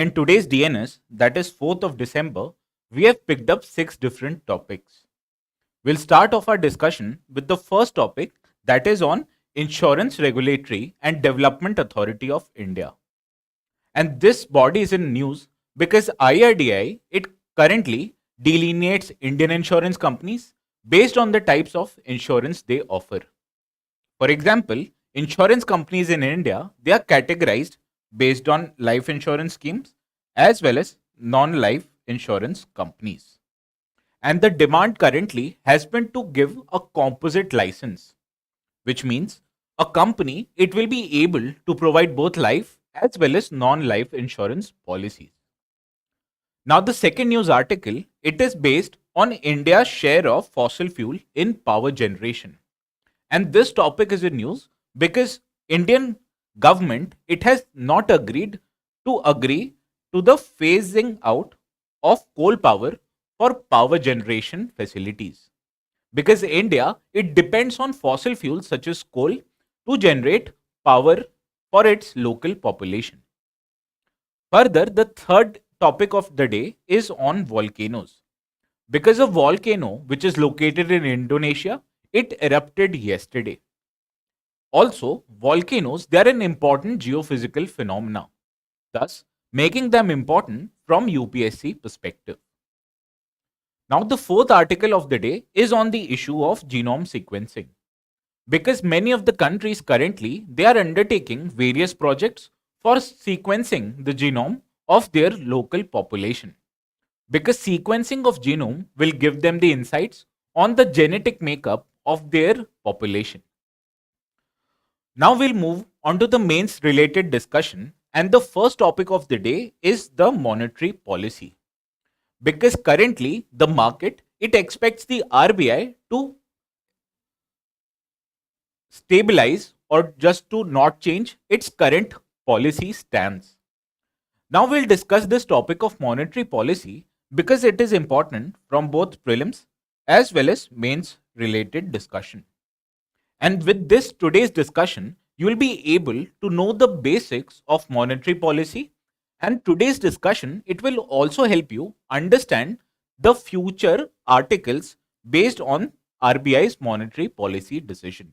In today's DNS, that is 4th of December, we have picked up 6 different topics. We'll start off our discussion with the first topic, that is on Insurance Regulatory and Development Authority of India. And this body is in news because IRDAI, it currently delineates Indian insurance companies based on the types of insurance they offer. For example, insurance companies in India, they are categorized based on life insurance schemes as well as non-life insurance companies. And the demand currently has been to give a composite license, which means a company it will be able to provide both life as well as non-life insurance policies. Now the second news article, it is based on India's share of fossil fuel in power generation. And this topic is in news because Indian government it has not agreed to the phasing out of coal power for power generation facilities. Because India it depends on fossil fuels such as coal to generate power for its local population. Further, the third topic of the day is on volcanoes. Because a volcano which is located in Indonesia, it erupted yesterday. Also, volcanoes they are an important geophysical phenomena, thus making them important from UPSC perspective. Now, the fourth article of the day is on the issue of genome sequencing. Because many of the countries currently they are undertaking various projects for sequencing the genome of their local population. Because sequencing of genome will give them the insights on the genetic makeup of their population. Now we'll move on to the mains related discussion, and the first topic of the day is the monetary policy. Because currently the market it expects the RBI to stabilize or just to not change its current policy stance. Now we'll discuss this topic of monetary policy because it is important from both prelims as well as mains related discussion. And with this today's discussion, you will be able to know the basics of monetary policy, and today's discussion it will also help you understand the future articles based on RBI's monetary policy decision.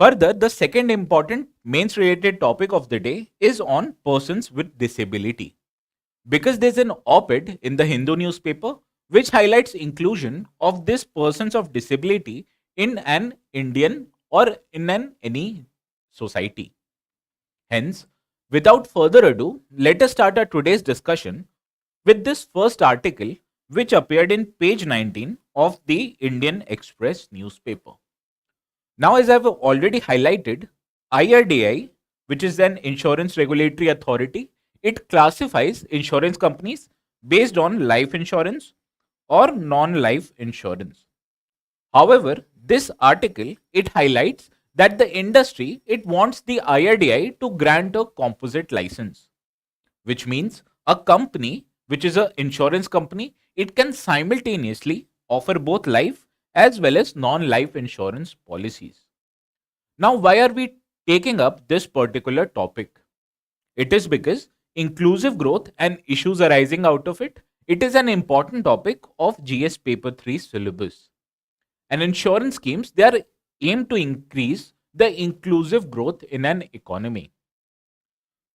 Further, the second important mains related topic of the day is on persons with disability. Because there's an op-ed in the Hindu newspaper which highlights inclusion of these persons of disability in an Indian or in an any society. Hence, without further ado, let us start our today's discussion with this first article which appeared in page 19 of the Indian Express newspaper. Now, as I've already highlighted, IRDAI, which is an insurance regulatory authority, it classifies insurance companies based on life insurance or non-life insurance. However, this article it highlights that the industry it wants the IRDAI to grant a composite license, which means a company which is an insurance company it can simultaneously offer both life as well as non-life insurance policies. Now, why are we taking up this particular topic? It is because inclusive growth and issues arising out of it, it is an important topic of GS paper 3 syllabus. And insurance schemes they are aimed to increase the inclusive growth in an economy.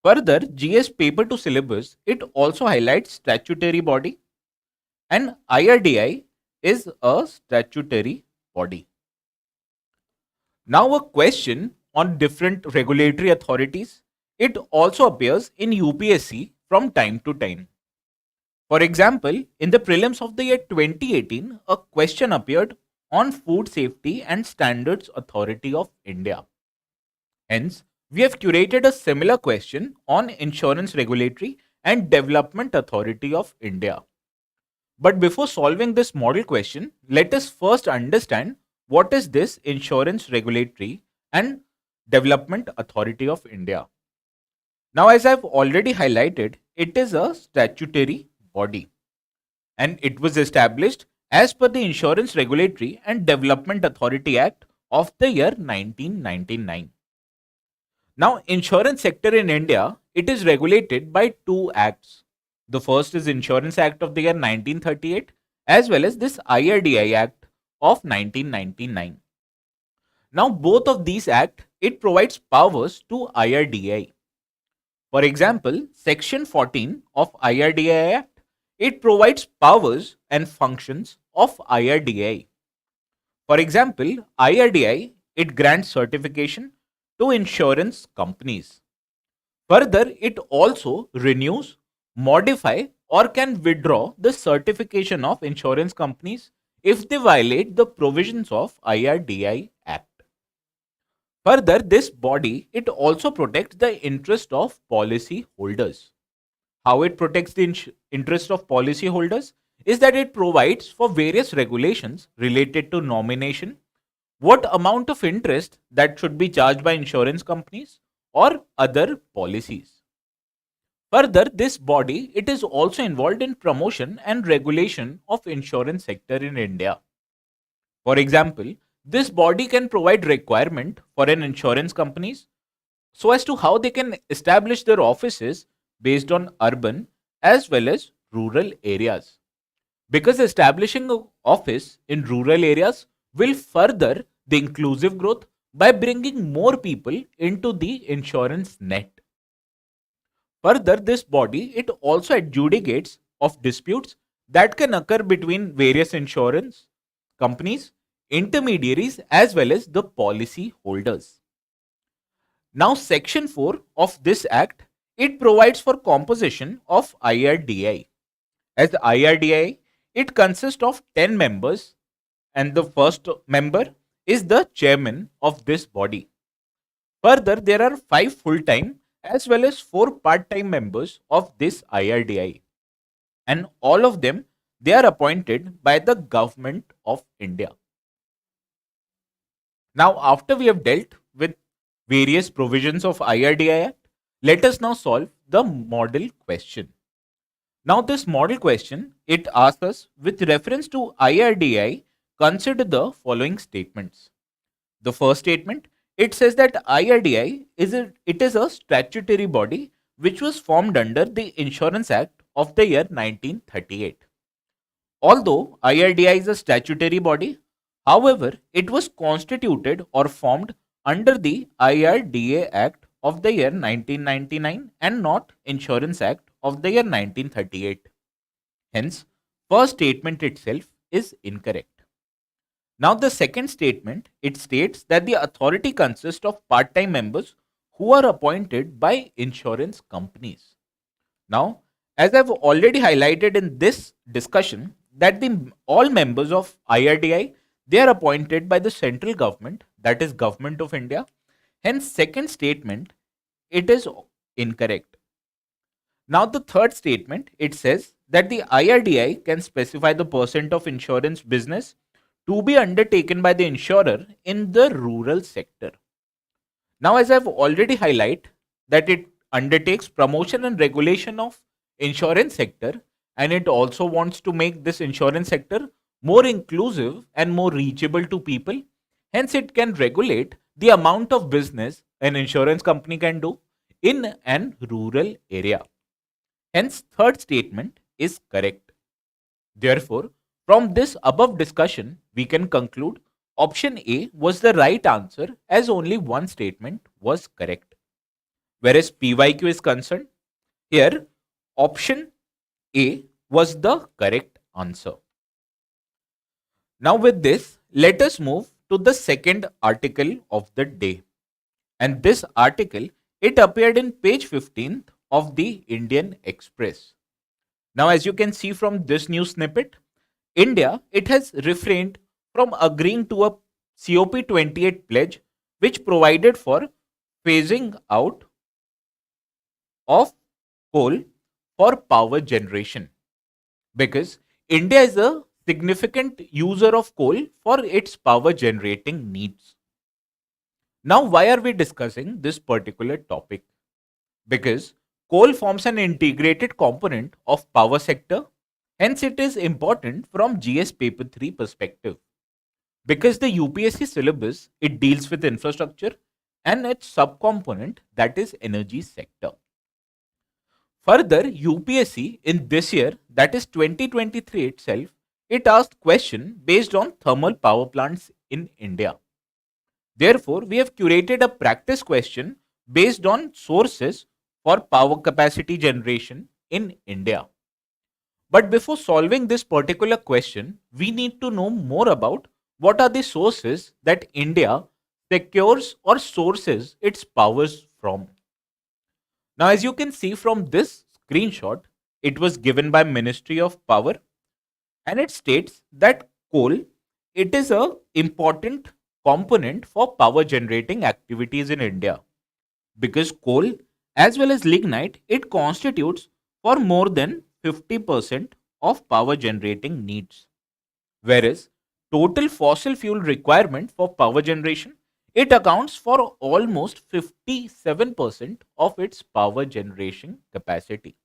Further, GS paper 2 syllabus it also highlights statutory body, and IRDAI is a statutory body. Now, a question on different regulatory authorities. It also appears in UPSC from time to time. For example, in the prelims of the year 2018, a question appeared on Food Safety and Standards Authority of India. Hence, we have curated a similar question on Insurance Regulatory and Development Authority of India. But before solving this model question, let us first understand what is this Insurance Regulatory and Development Authority of India. Now, as I've already highlighted, it is a statutory body and it was established as per the Insurance Regulatory and Development Authority Act of the year 1999. Now, insurance sector in India, it is regulated by two acts. The first is Insurance Act of the year 1938 as well as this IRDAI Act of 1999. Now both of these act, it provides powers to IRDAI. For example, Section 14 of IRDAI Act, it provides powers and functions of IRDAI. For example, IRDAI, it grants certification to insurance companies. Further, it also renews, modify, or can withdraw the certification of insurance companies if they violate the provisions of IRDAI Act. Further, this body, it also protects the interest of policy holders. How it protects the interest of policy holders is that it provides for various regulations related to nomination, what amount of interest that should be charged by insurance companies or other policies. Further, this body, it is also involved in promotion and regulation of insurance sector in India. For example, this body can provide requirement for an insurance companies so as to how they can establish their offices based on urban as well as rural areas. Because establishing an office in rural areas will further the inclusive growth by bringing more people into the insurance net. Further, this body, it also adjudicates of disputes that can occur between various insurance companies, intermediaries as well as the policy holders. Now section 4 of this act, it provides for composition of IRDAI. As the IRDAI, it consists of 10 members and the first member is the chairman of this body. Further, there are 5 full-time as well as 4 part-time members of this IRDAI, and all of them, they are appointed by the government of India. Now, after we have dealt with various provisions of IRDAI Act, let us now solve the model question. Now, this model question, it asks us with reference to IRDAI, consider the following statements. The first statement, it says that IRDAI it is a statutory body which was formed under the Insurance Act of the year 1938. Although IRDAI is a statutory body, however, it was constituted or formed under the IRDA Act of the year 1999 and not Insurance Act of the year 1938. Hence, first statement itself is incorrect. Now, the second statement, it states that the authority consists of part-time members who are appointed by insurance companies. Now, as I've already highlighted in this discussion, that all members of IRDAI, they are appointed by the central government, that is Government of India. Hence, second statement, it is incorrect. Now, the third statement, it says that the IRDAI can specify the percent of insurance business to be undertaken by the insurer in the rural sector. Now, as I've already highlighted that it undertakes promotion and regulation of insurance sector, and it also wants to make this insurance sector more inclusive and more reachable to people. Hence, it can regulate the amount of business an insurance company can do in an rural area. Hence, third statement is correct. Therefore, from this above discussion, we can conclude option A was the right answer as only one statement was correct. Whereas PYQ is concerned, here option A was the correct answer. Now with this, let us move to the second article of the day. And this article, it appeared in page 15th of the Indian Express. Now as you can see from this news snippet, India, it has refrained from agreeing to a COP28 pledge which provided for phasing out of coal for power generation, because India is a significant user of coal for its power generating needs. Now, why are we discussing this particular topic? Because coal forms an integrated component of power sector. Hence, it is important from GS paper 3 perspective, because the UPSC syllabus, it deals with infrastructure and its subcomponent, that is energy sector. Further, UPSC in this year, that is 2023 itself, it asked question based on thermal power plants in India. Therefore, we have curated a practice question based on sources for power capacity generation in India. But before solving this particular question, we need to know more about what are the sources that India secures or sources its powers from. Now, as you can see from this screenshot, it was given by Ministry of Power, and it states that coal, it is a important component for power generating activities in India, because coal as well as lignite, it constitutes for more than 50% of power generating needs, whereas total fossil fuel requirement for power generation, it accounts for almost 57% of its power generation capacity.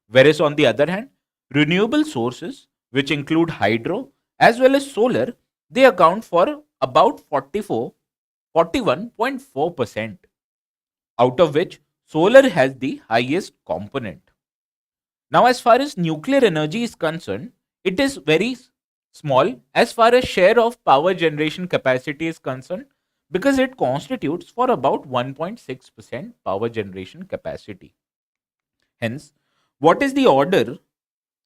Whereas on the other hand, renewable sources, which include hydro as well as solar, they account for about 41.4%, out of which solar has the highest component. Now, as far as nuclear energy is concerned, it is very small as far as share of power generation capacity is concerned, because it constitutes for about 1.6% power generation capacity. Hence, what is the order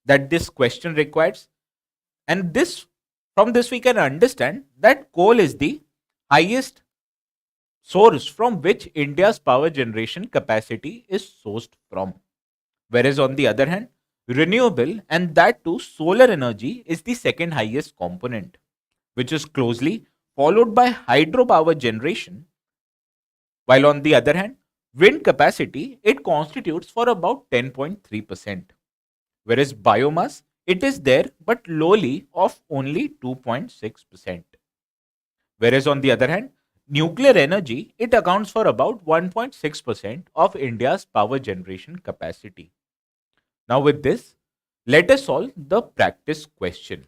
that this question requires? And this, from this we can understand that coal is the highest source from which India's power generation capacity is sourced from. Whereas on the other hand, renewable, and that too solar energy, is the second highest component, which is closely followed by hydropower generation. While on the other hand, wind capacity, it constitutes for about 10.3%. Whereas biomass, it is there but lowly of only 2.6%. Whereas on the other hand, nuclear energy, it accounts for about 1.6% of India's power generation capacity. Now with this, let us solve the practice question.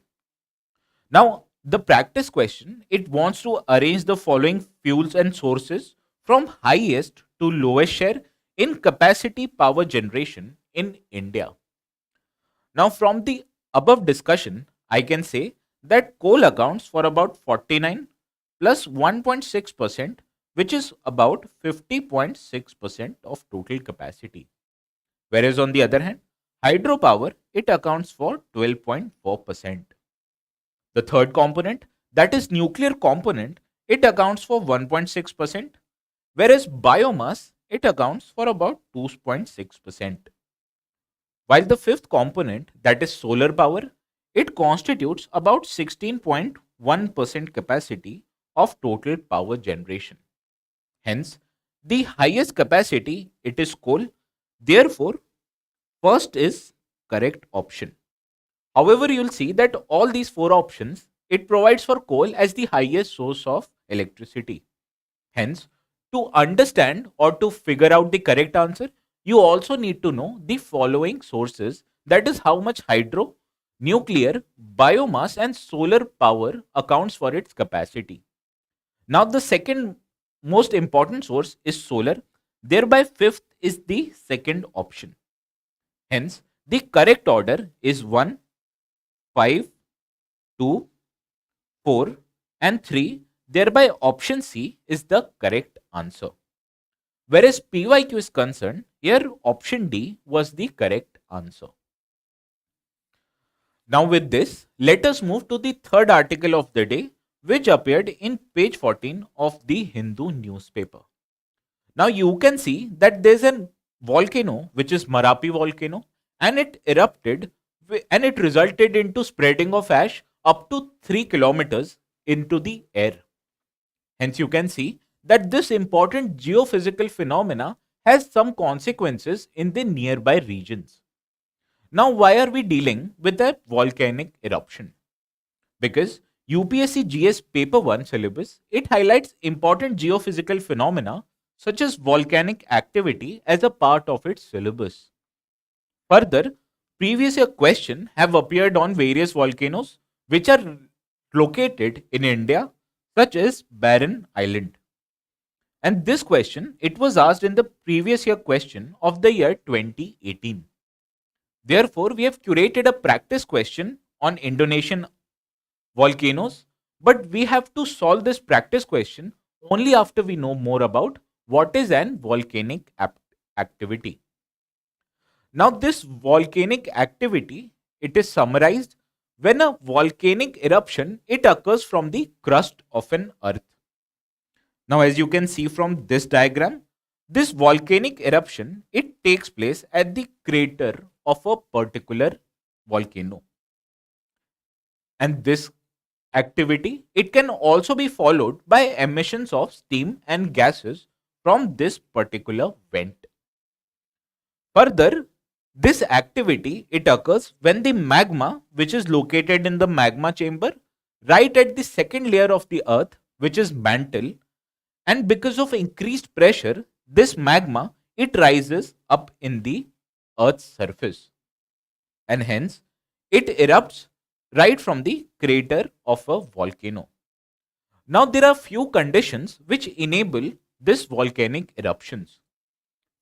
Now, the practice question, it wants to arrange the following fuels and sources from highest to lowest share in capacity power generation in India. Now, from the above discussion, I can say that coal accounts for about 49 plus 1.6%, which is about 50.6% of total capacity. Whereas on the other hand, hydropower, it accounts for 12.4%. The third component, that is nuclear component, it accounts for 1.6%, whereas biomass, it accounts for about 2.6%. While the fifth component, that is solar power, it constitutes about 16.1% capacity of total power generation. Hence, the highest capacity, it is coal. Therefore, first is correct option. However, you'll see that all these four options, it provides for coal as the highest source of electricity. Hence, to understand or to figure out the correct answer, you also need to know the following sources, that is how much hydro, nuclear, biomass and solar power accounts for its capacity. Now, the second most important source is solar, thereby fifth is the second option. Hence, the correct order is 1, 5, 2, 4 and 3, thereby option C is the correct answer. Whereas PYQ is concerned, here option D was the correct answer. Now with this, let us move to the third article of the day, which appeared in page 14 of the Hindu newspaper. Now you can see that there's a volcano, which is Marapi volcano, and it erupted and it resulted into spreading of ash up to 3 kilometers into the air. Hence you can see that this important geophysical phenomena has some consequences in the nearby regions. Now, why are we dealing with a volcanic eruption? Because UPSC GS paper 1 syllabus, it highlights important geophysical phenomena such as volcanic activity as a part of its syllabus. Further, previous year questions have appeared on various volcanoes which are located in India, such as Barren Island. And this question, it was asked in the previous year question of the year 2018. Therefore, we have curated a practice question on Indonesian volcanoes, but we have to solve this practice question only after we know more about what is an volcanic activity. Now, this volcanic activity, it is summarized when a volcanic eruption, it occurs from the crust of an earth. Now, as you can see from this diagram, this volcanic eruption, it takes place at the crater of a particular volcano. And this activity, it can also be followed by emissions of steam and gases from this particular vent. Further, this activity, it occurs when the magma, which is located in the magma chamber right at the second layer of the earth, which is mantle, and because of increased pressure, this magma, it rises up in the earth's surface, and hence it erupts right from the crater of a volcano. Now, there are few conditions which enable this volcanic eruptions.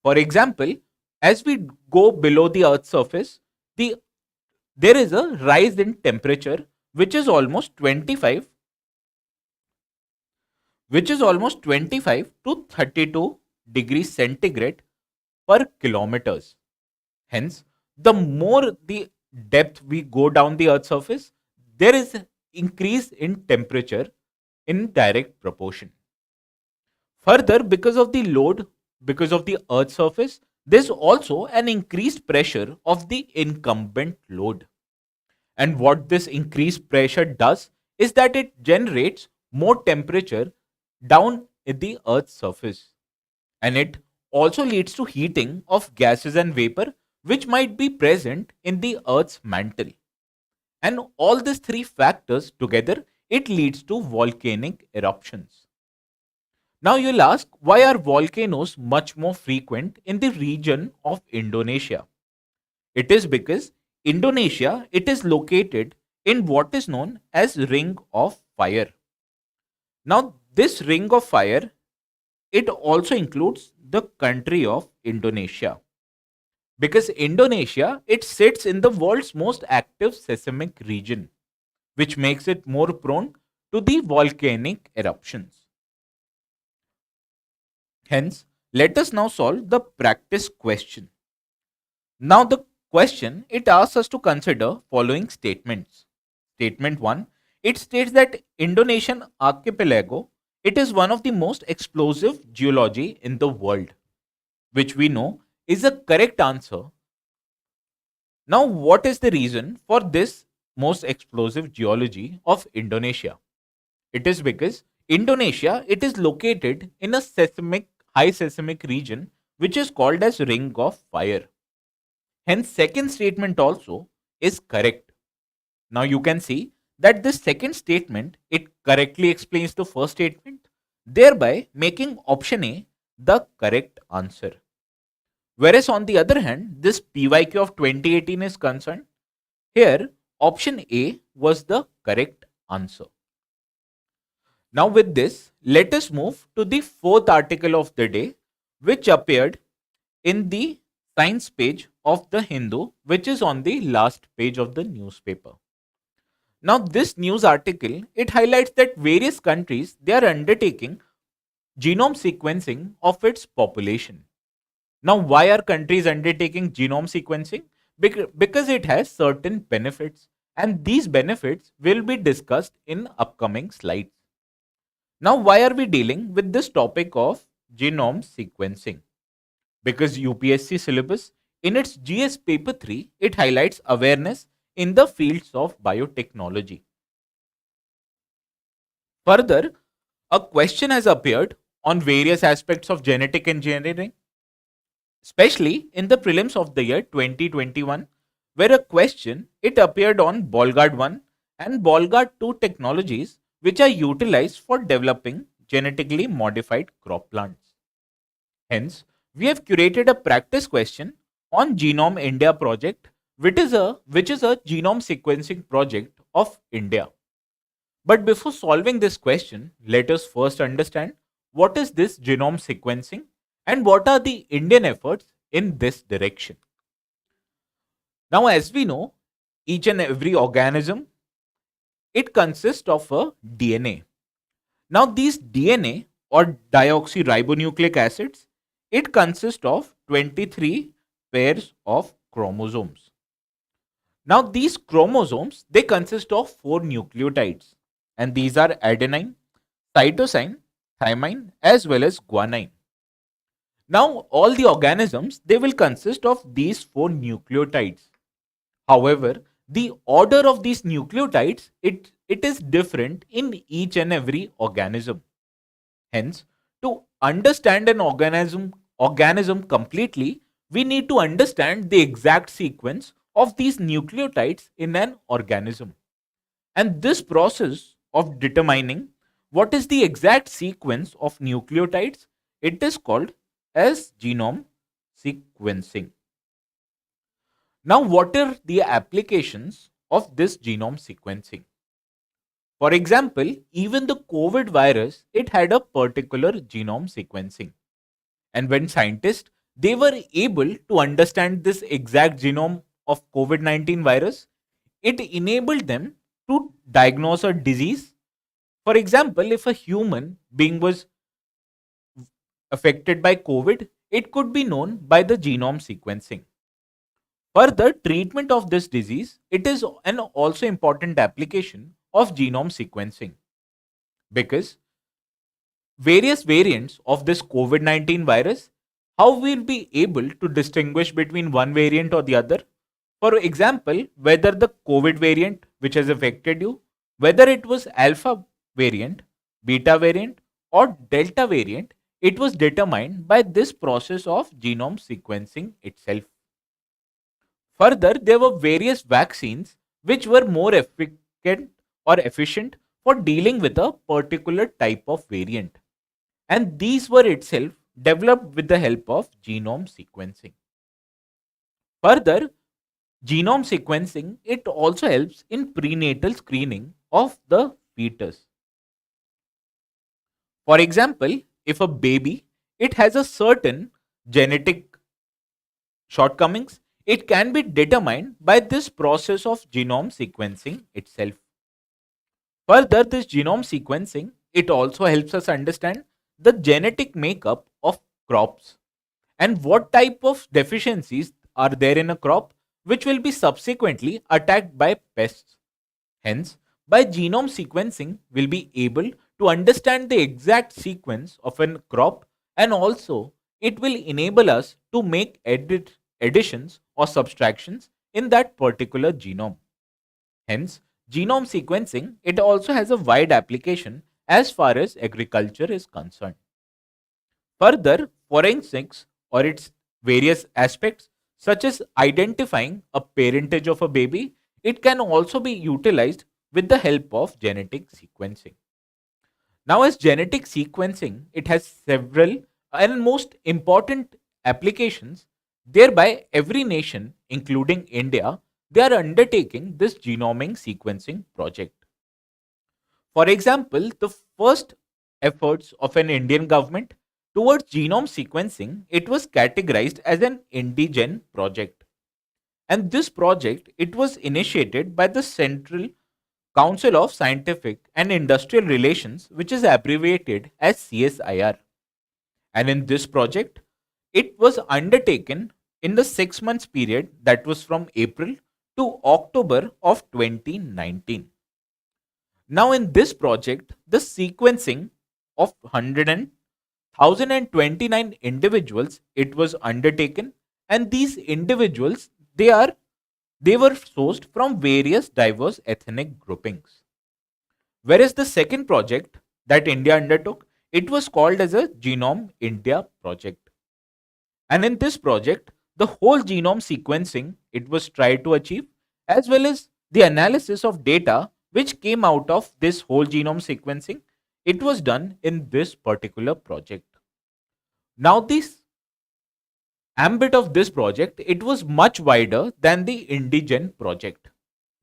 For example, as we go below the earth's surface, there is a rise in temperature which is almost 25 to 32 degrees centigrade per kilometers. Hence, the more the depth we go down the earth's surface, there is increase in temperature in direct proportion. Further, because of the load, because of the earth's surface, there's also an increased pressure of the incumbent load. And what this increased pressure does is that it generates more temperature down at the earth's surface. And it also leads to heating of gases and vapor which might be present in the earth's mantle. And all these three factors together, it leads to volcanic eruptions. Now you'll ask, why are volcanoes much more frequent in the region of Indonesia? It is because Indonesia, it is located in what is known as Ring of Fire. Now this Ring of Fire, it also includes the country of Indonesia. Because Indonesia, it sits in the world's most active seismic region, which makes it more prone to the volcanic eruptions. Hence, let us now solve the practice question. Now the question, it asks us to consider following statements. Statement 1, it states that Indonesian archipelago, it is one of the most explosive geology in the world, which we know is a correct answer. Now, what is the reason for this most explosive geology of Indonesia? It is because Indonesia, it is located in a high seismic region which is called as Ring of Fire. Hence, second statement also is correct. Now you can see that this second statement, it correctly explains the first statement, thereby making option A the correct answer. Whereas on the other hand, this PYQ of 2018 is concerned, here option A was the correct answer. Now with this, let us move to the fourth article of the day, which appeared in the science page of the Hindu, which is on the last page of the newspaper. Now this news article, it highlights that various countries, they are undertaking genome sequencing of its population. Now, why are countries undertaking genome sequencing? Because it has certain benefits, and these benefits will be discussed in upcoming slides. Now, why are we dealing with this topic of genome sequencing? Because UPSC syllabus in its GS paper 3, it highlights awareness in the fields of biotechnology. Further, a question has appeared on various aspects of genetic engineering, especially in the prelims of the year 2021, where a question, it appeared on Bolgard 1 and Bolgard 2 technologies which are utilized for developing genetically modified crop plants. Hence, we have curated a practice question on Genome India project, which is a genome sequencing project of India. But before solving this question, let us first understand what is this genome sequencing and what are the Indian efforts in this direction. Now, as we know, each and every organism, it consists of a DNA. Now, these DNA or deoxyribonucleic acids, it consists of 23 pairs of chromosomes. Now, these chromosomes, they consist of 4 nucleotides, and these are adenine, cytosine, thymine, as well as guanine. Now, all the organisms, they will consist of these 4 nucleotides. However, the order of these nucleotides, it is different in each and every organism. Hence, to understand an organism completely, we need to understand the exact sequence of these nucleotides in an organism. And this process of determining what is the exact sequence of nucleotides, it is called as genome sequencing. Now, what are the applications of this genome sequencing? For example, even the COVID virus, it had a particular genome sequencing. And when scientists, they were able to understand this exact genome of COVID-19 virus, it enabled them to diagnose a disease. For example, if a human being was affected by COVID, it could be known by the genome sequencing. Further treatment of this disease, it is an also important application of genome sequencing because various variants of this COVID-19 virus, how we'll be able to distinguish between one variant or the other. For example, whether the COVID variant which has affected you, whether it was alpha variant, beta variant, or delta variant, it was determined by this process of genome sequencing itself. Further, there were various vaccines which were more efficient or efficient for dealing with a particular type of variant. And these were itself developed with the help of genome sequencing. Further, genome sequencing, it also helps in prenatal screening of the fetus. For example, if a baby, it has a certain genetic shortcomings, it can be determined by this process of genome sequencing itself. Further, this genome sequencing, it also helps us understand the genetic makeup of crops and what type of deficiencies are there in a crop which will be subsequently attacked by pests. Hence, by genome sequencing, we'll be able to understand the exact sequence of a crop, and also it will enable us to make additions or subtractions in that particular genome. Hence, genome sequencing, it also has a wide application as far as agriculture is concerned. Further, forensics or its various aspects, such as identifying a parentage of a baby, it can also be utilized with the help of genetic sequencing. Now, as genetic sequencing, it has several and most important applications. Thereby, every nation, including India, they are undertaking this genomic sequencing project. For example, the first efforts of an Indian government towards genome sequencing, it was categorized as an indigen project. And this project, it was initiated by the Central Council of Scientific and Industrial Relations, which is abbreviated as CSIR. And in this project, it was undertaken in the 6 months period that was from April to October of 2019. Now, in this project, the sequencing of 1,029 individuals, it was undertaken, and these individuals, they were sourced from various diverse ethnic groupings. Whereas the second project that India undertook, it was called as a Genome India project. And in this project, the whole genome sequencing, it was tried to achieve, as well as the analysis of data which came out of this whole genome sequencing, it was done in this particular project. Now, this ambit of this project, it was much wider than the Indigen project,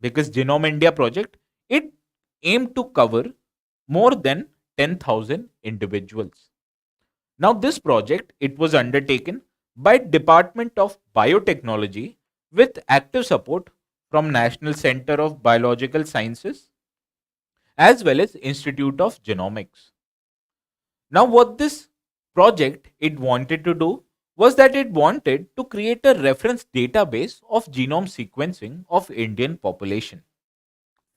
because Genome India project, it aimed to cover more than 10,000 individuals. Now this project, it was undertaken by Department of Biotechnology with active support from National Center of Biological Sciences as well as Institute of Genomics. Now what this project it wanted to do was that it wanted to create a reference database of genome sequencing of Indian population.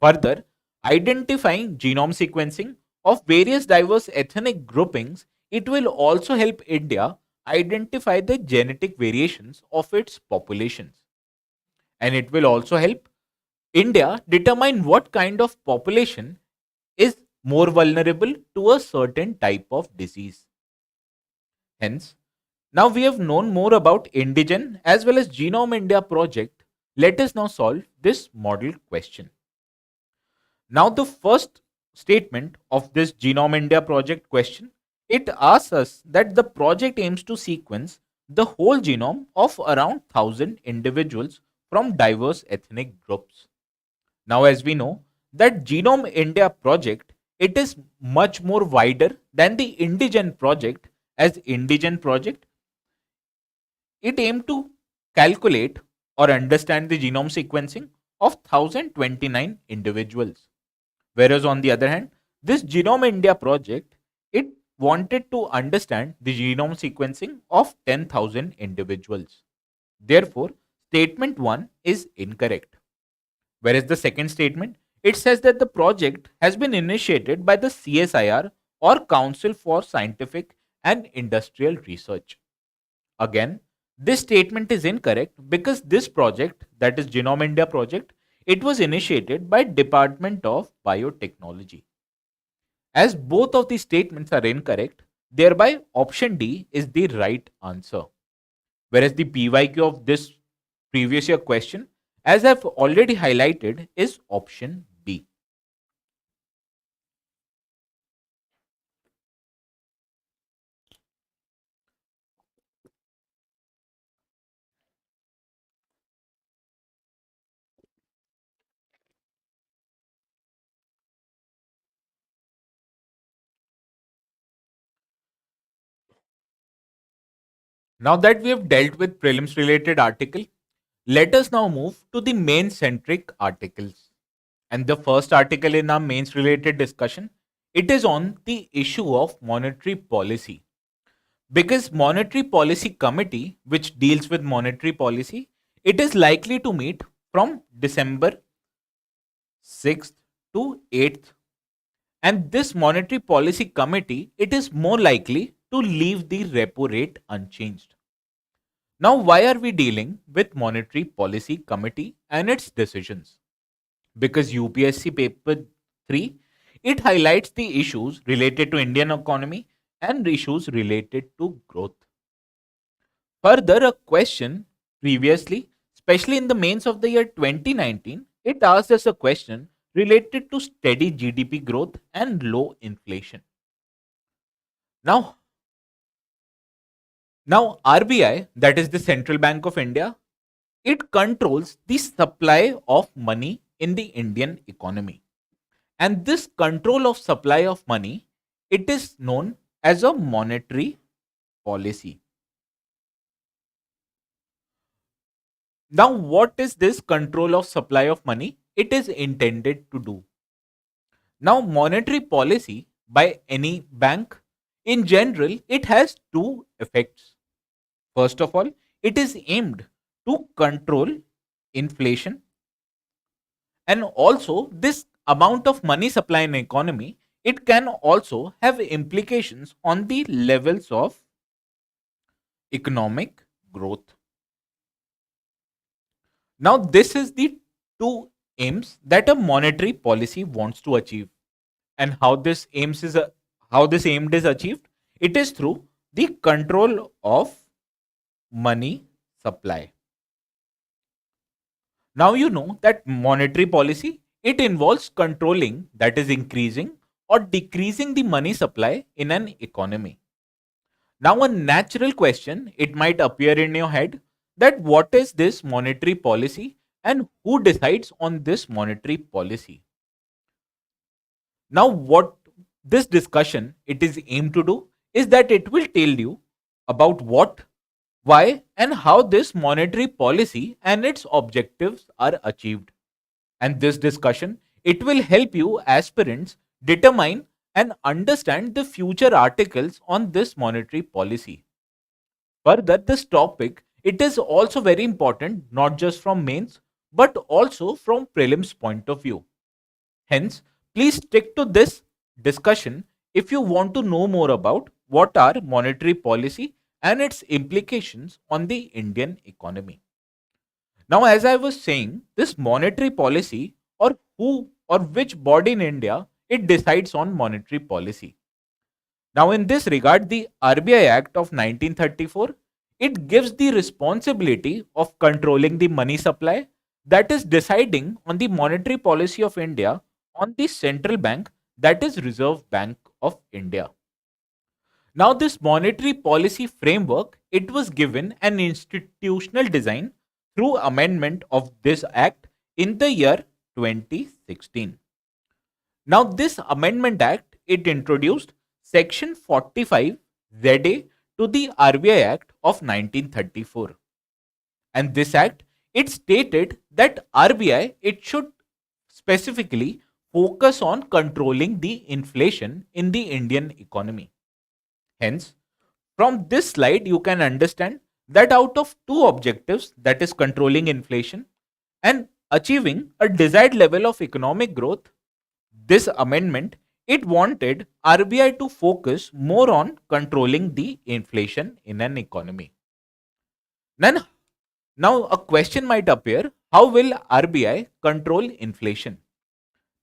Further, identifying genome sequencing of various diverse ethnic groupings, it will also help India identify the genetic variations of its populations. And it will also help India determine what kind of population is more vulnerable to a certain type of disease. Hence, now we have known more about Indigen as well as Genome India project. Let us now solve this model question. Now, the first statement of this Genome India project question, it asks us that the project aims to sequence the whole genome of around 1000 individuals from diverse ethnic groups. Now, as we know that Genome India project, it is much more wider than the Indigen project. As Indigen project, it aimed to calculate or understand the genome sequencing of 1029 individuals. Whereas on the other hand, this Genome India project, it wanted to understand the genome sequencing of 10,000 individuals. Therefore, statement 1 is incorrect. Whereas the second statement, it says that the project has been initiated by the CSIR or Council for Scientific and Industrial Research. Again, this statement is incorrect because this project, that is Genome India project, it was initiated by Department of Biotechnology. As both of these statements are incorrect, thereby option D is the right answer. Whereas the PYQ of this previous year question, as I've already highlighted, is option B. Now that we have dealt with prelims related article, let us now move to the main centric articles. And the first article in our mains related discussion, it is on the issue of monetary policy. Because monetary policy committee, which deals with monetary policy, it is likely to meet from December 6th to 8th. And this monetary policy committee, it is more likely to leave the repo rate unchanged. Now, why are we dealing with monetary policy committee and its decisions? Because UPSC paper 3, it highlights the issues related to Indian economy and issues related to growth. Further, a question previously, especially in the mains of the year 2019, it asked us a question related to steady GDP growth and low inflation. Now, RBI, that is the Central Bank of India, it controls the supply of money in the Indian economy. And this control of supply of money, it is known as a monetary policy. Now, what is this control of supply of money? It is intended to do. Now, monetary policy by any bank, in general, it has two effects. First of all, it is aimed to control inflation, and also this amount of money supply in economy, it can also have implications on the levels of economic growth. Now, this is the two aims that a monetary policy wants to achieve, and how this aim is achieved. It is through the control of money supply. Now you know that monetary policy, it involves controlling, that is increasing or decreasing the money supply in an economy. Now a natural question, it might appear in your head that what is this monetary policy and who decides on this monetary policy? Now what this discussion it is aimed to do, is that it will tell you about what, why, and how this monetary policy and its objectives are achieved. And this discussion, it will help you aspirants determine and understand the future articles on this monetary policy. Further, this topic, it is also very important not just from mains but also from prelims point of view. Hence, please stick to this discussion if you want to know more about what are monetary policy and its implications on the Indian economy. Now, as I was saying, this monetary policy, or who or which body in India, it decides on monetary policy. Now, in this regard, the RBI Act of 1934, it gives the responsibility of controlling the money supply, that is deciding on the monetary policy of India on the central bank, that is Reserve Bank of India. Now, this monetary policy framework, it was given an institutional design through amendment of this act in the year 2016. Now, this amendment act, it introduced section 45 ZA to the RBI Act of 1934. And this act, it stated that RBI, it should specifically focus on controlling the inflation in the Indian economy. Hence, from this slide, you can understand that out of two objectives, that is controlling inflation and achieving a desired level of economic growth, this amendment, it wanted RBI to focus more on controlling the inflation in an economy. Then, now a question might appear, how will RBI control inflation?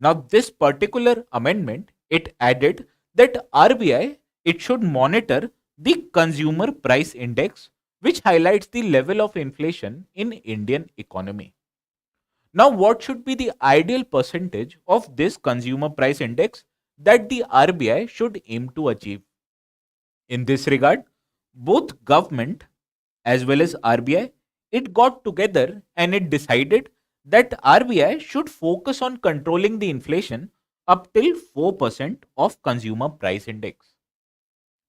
Now, this particular amendment, it added that RBI, it should monitor the consumer price index, which highlights the level of inflation in Indian economy. Now, what should be the ideal percentage of this consumer price index that the RBI should aim to achieve? In this regard, both government as well as RBI, it got together and it decided that RBI should focus on controlling the inflation up till 4% of consumer price index.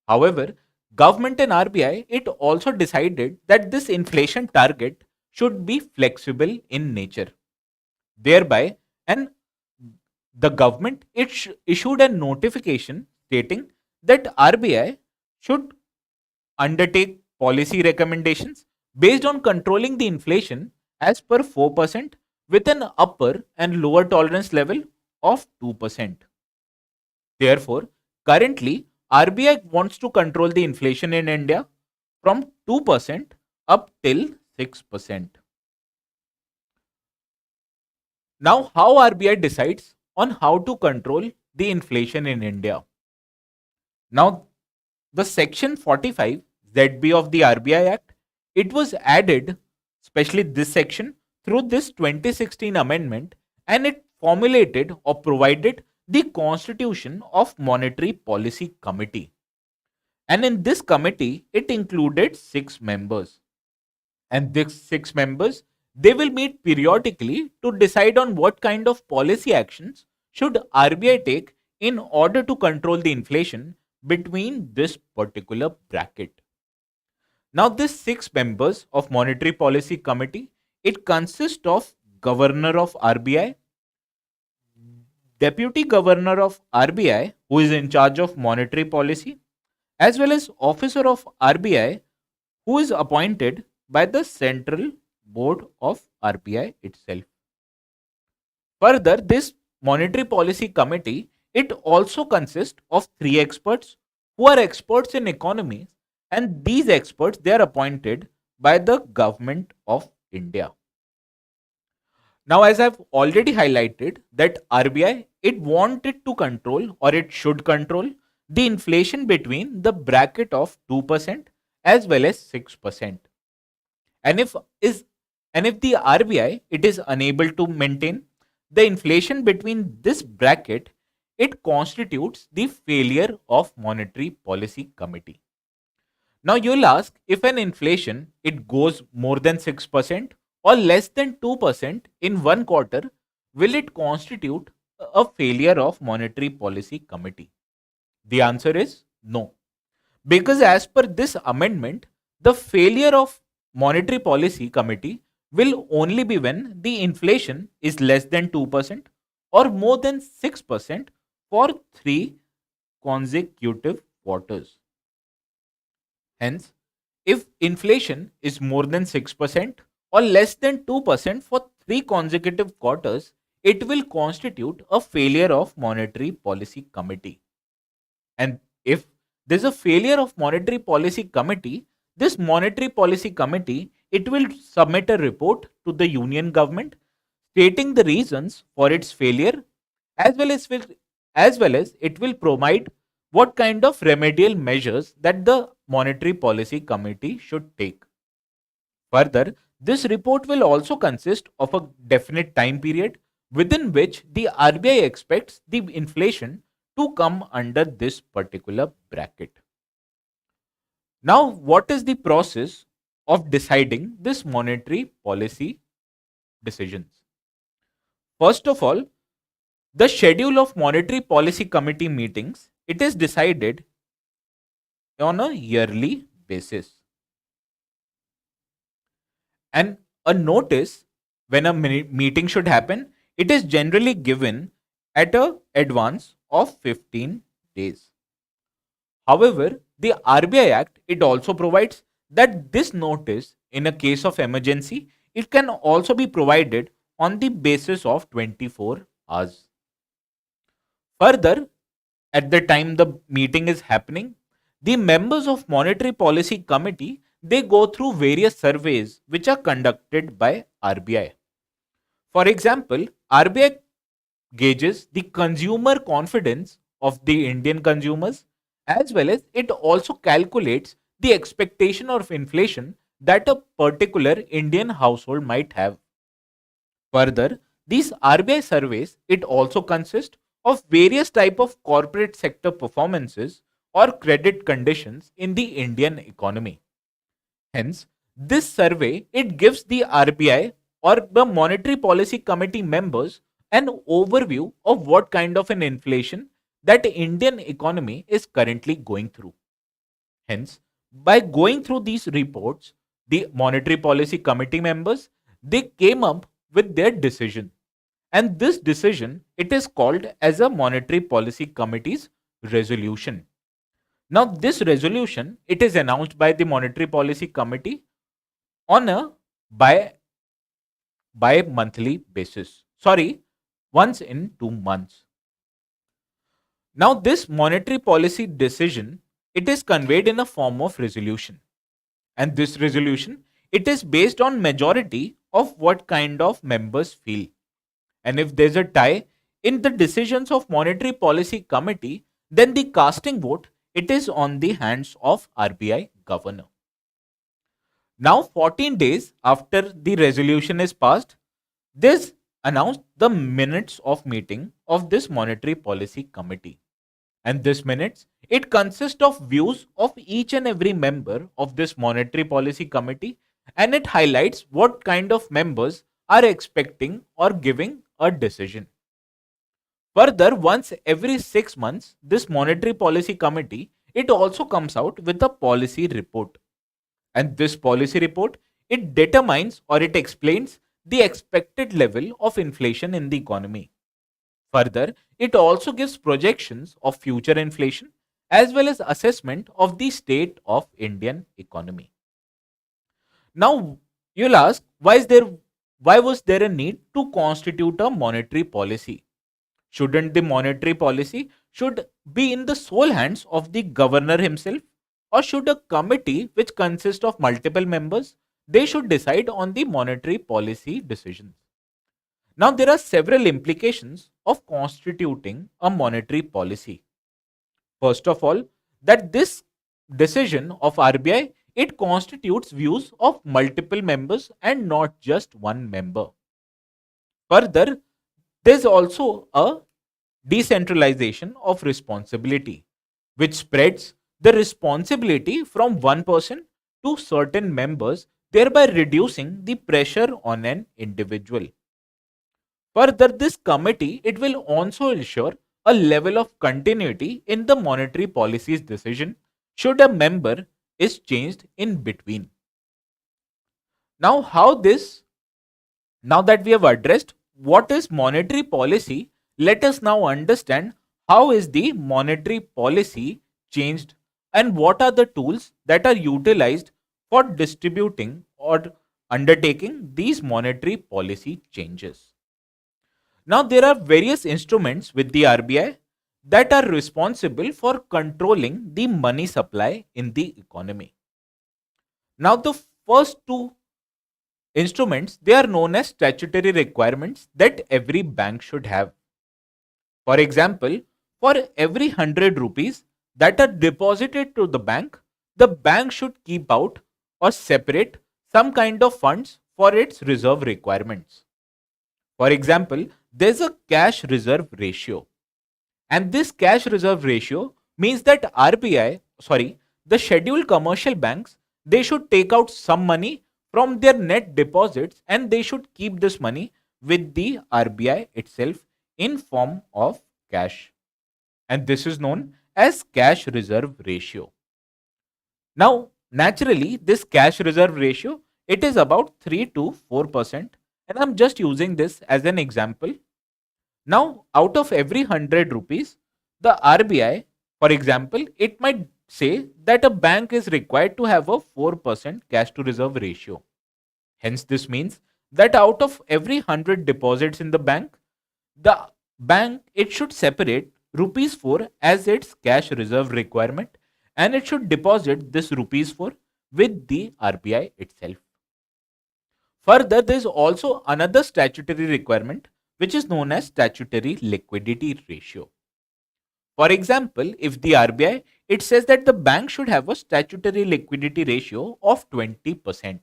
However, government and RBI, it also decided that this inflation target should be flexible in nature. Thereby, and the government, it issued a notification stating that RBI should undertake policy recommendations based on controlling the inflation as per 4% with an upper and lower tolerance level of 2%. Therefore, currently RBI wants to control the inflation in India from 2% up till 6%. Now, how RBI decides on how to control the inflation in India? Now, the section 45 ZB of the RBI Act, it was added, especially this section, through this 2016 amendment, and it formulated or provided the constitution of Monetary Policy Committee. And in this committee, it included 6 members. And these 6 members, they will meet periodically to decide on what kind of policy actions should RBI take in order to control the inflation between this particular bracket. Now, these 6 members of Monetary Policy Committee, it consists of Governor of RBI, Deputy Governor of RBI, who is in charge of monetary policy, as well as Officer of RBI, who is appointed by the Central Board of RBI itself. Further, this Monetary Policy Committee, it also consists of 3 experts who are experts in economy, and these experts, they are appointed by the government of India. Now, as I've already highlighted that RBI, it wanted to control, or it should control, the inflation between the bracket of 2% as well as 6%. And if the RBI, it is unable to maintain the inflation between this bracket, it constitutes the failure of Monetary Policy Committee. Now, you'll ask, if an inflation, it goes more than 6% or less than 2% in one quarter, will it constitute a failure of Monetary Policy Committee? The answer is no. Because as per this amendment, the failure of monetary policy committee will only be when the inflation is less than 2% or more than 6% for 3 consecutive quarters. Hence, if inflation is more than 6% or less than 2% for 3 consecutive quarters, it will constitute a failure of monetary policy committee. And if there's a failure of monetary policy committee, this monetary policy committee, it will submit a report to the union government stating the reasons for its failure, as well as it will provide what kind of remedial measures that the monetary policy committee should take. Further, this report will also consist of a definite time period within which the RBI expects the inflation to come under this particular bracket. Now, what is the process of deciding this monetary policy decisions? First of all, the schedule of monetary policy committee meetings, it is decided on a yearly basis. And a notice when a meeting should happen, it is generally given at a advance of 15 days. However, the RBI Act, it also provides that this notice in a case of emergency, it can also be provided on the basis of 24 hours. Further, at the time the meeting is happening, the members of monetary policy committee, they go through various surveys which are conducted by RBI. For example, RBI gauges the consumer confidence of the Indian consumers, as well as it also calculates the expectation of inflation that a particular Indian household might have. Further, these RBI surveys, it also consists of various type of corporate sector performances or credit conditions in the Indian economy. Hence, this survey, it gives the RBI or the monetary policy committee members an overview of what kind of an inflation that the Indian economy is currently going through. Hence, by going through these reports, the monetary policy committee members, they came up with their decision. And this decision, it is called as a monetary policy committee's resolution. Now, this resolution, it is announced by the monetary policy committee on a by monthly basis. Sorry, once in 2 months. Now, this monetary policy decision, it is conveyed in a form of resolution. And this resolution, it is based on majority of what kind of members feel. And if there's a tie in the decisions of monetary policy committee, then the casting vote, it is on the hands of RBI governor. Now, 14 days after the resolution is passed, this announced the minutes of meeting of this monetary policy committee. And this minutes, it consists of views of each and every member of this monetary policy committee, and it highlights what kind of members are expecting or giving a decision. Further, once every 6 months, this monetary policy committee, it also comes out with a policy report. And this policy report, it determines or it explains the expected level of inflation in the economy. Further, it also gives projections of future inflation as well as assessment of the state of Indian economy. Now, you'll ask, why was there a need to constitute a monetary policy? Shouldn't the monetary policy should be in the sole hands of the governor himself, or should a committee which consists of multiple members, they should decide on the monetary policy decisions? Now, there are several implications of constituting a monetary policy. First of all, that this decision of RBI, it constitutes views of multiple members and not just one member. Further, there's also a decentralization of responsibility, which spreads the responsibility from one person to certain members, thereby reducing the pressure on an individual. Further, this committee, it will also ensure a level of continuity in the monetary policy's decision, should a member is changed in between. Now, now that we have addressed what is monetary policy, let us now understand how is the monetary policy changed and what are the tools that are utilized for distributing or undertaking these monetary policy changes. Now, there are various instruments with the RBI that are responsible for controlling the money supply in the economy. Now, the first two instruments, they are known as statutory requirements that every bank should have. For example, for every 100 rupees that are deposited to the bank should keep out or separate some kind of funds for its reserve requirements. For example, there's a cash reserve ratio. And this cash reserve ratio means that the scheduled commercial banks, they should take out some money from their net deposits and they should keep this money with the RBI itself in form of cash. And this is known as cash reserve ratio. Now, naturally, this cash reserve ratio, it is about 3 to 4%. And I'm just using this as an example. Now, out of every 100 rupees, the RBI, for example, it might say that a bank is required to have a 4% cash to reserve ratio. Hence, this means that out of every 100 deposits in the bank, it should separate rupees 4 as its cash reserve requirement and it should deposit this rupees 4 with the RBI itself. Further, there is also another statutory requirement which is known as statutory liquidity ratio. For example, if the RBI, it says that the bank should have a statutory liquidity ratio of 20%.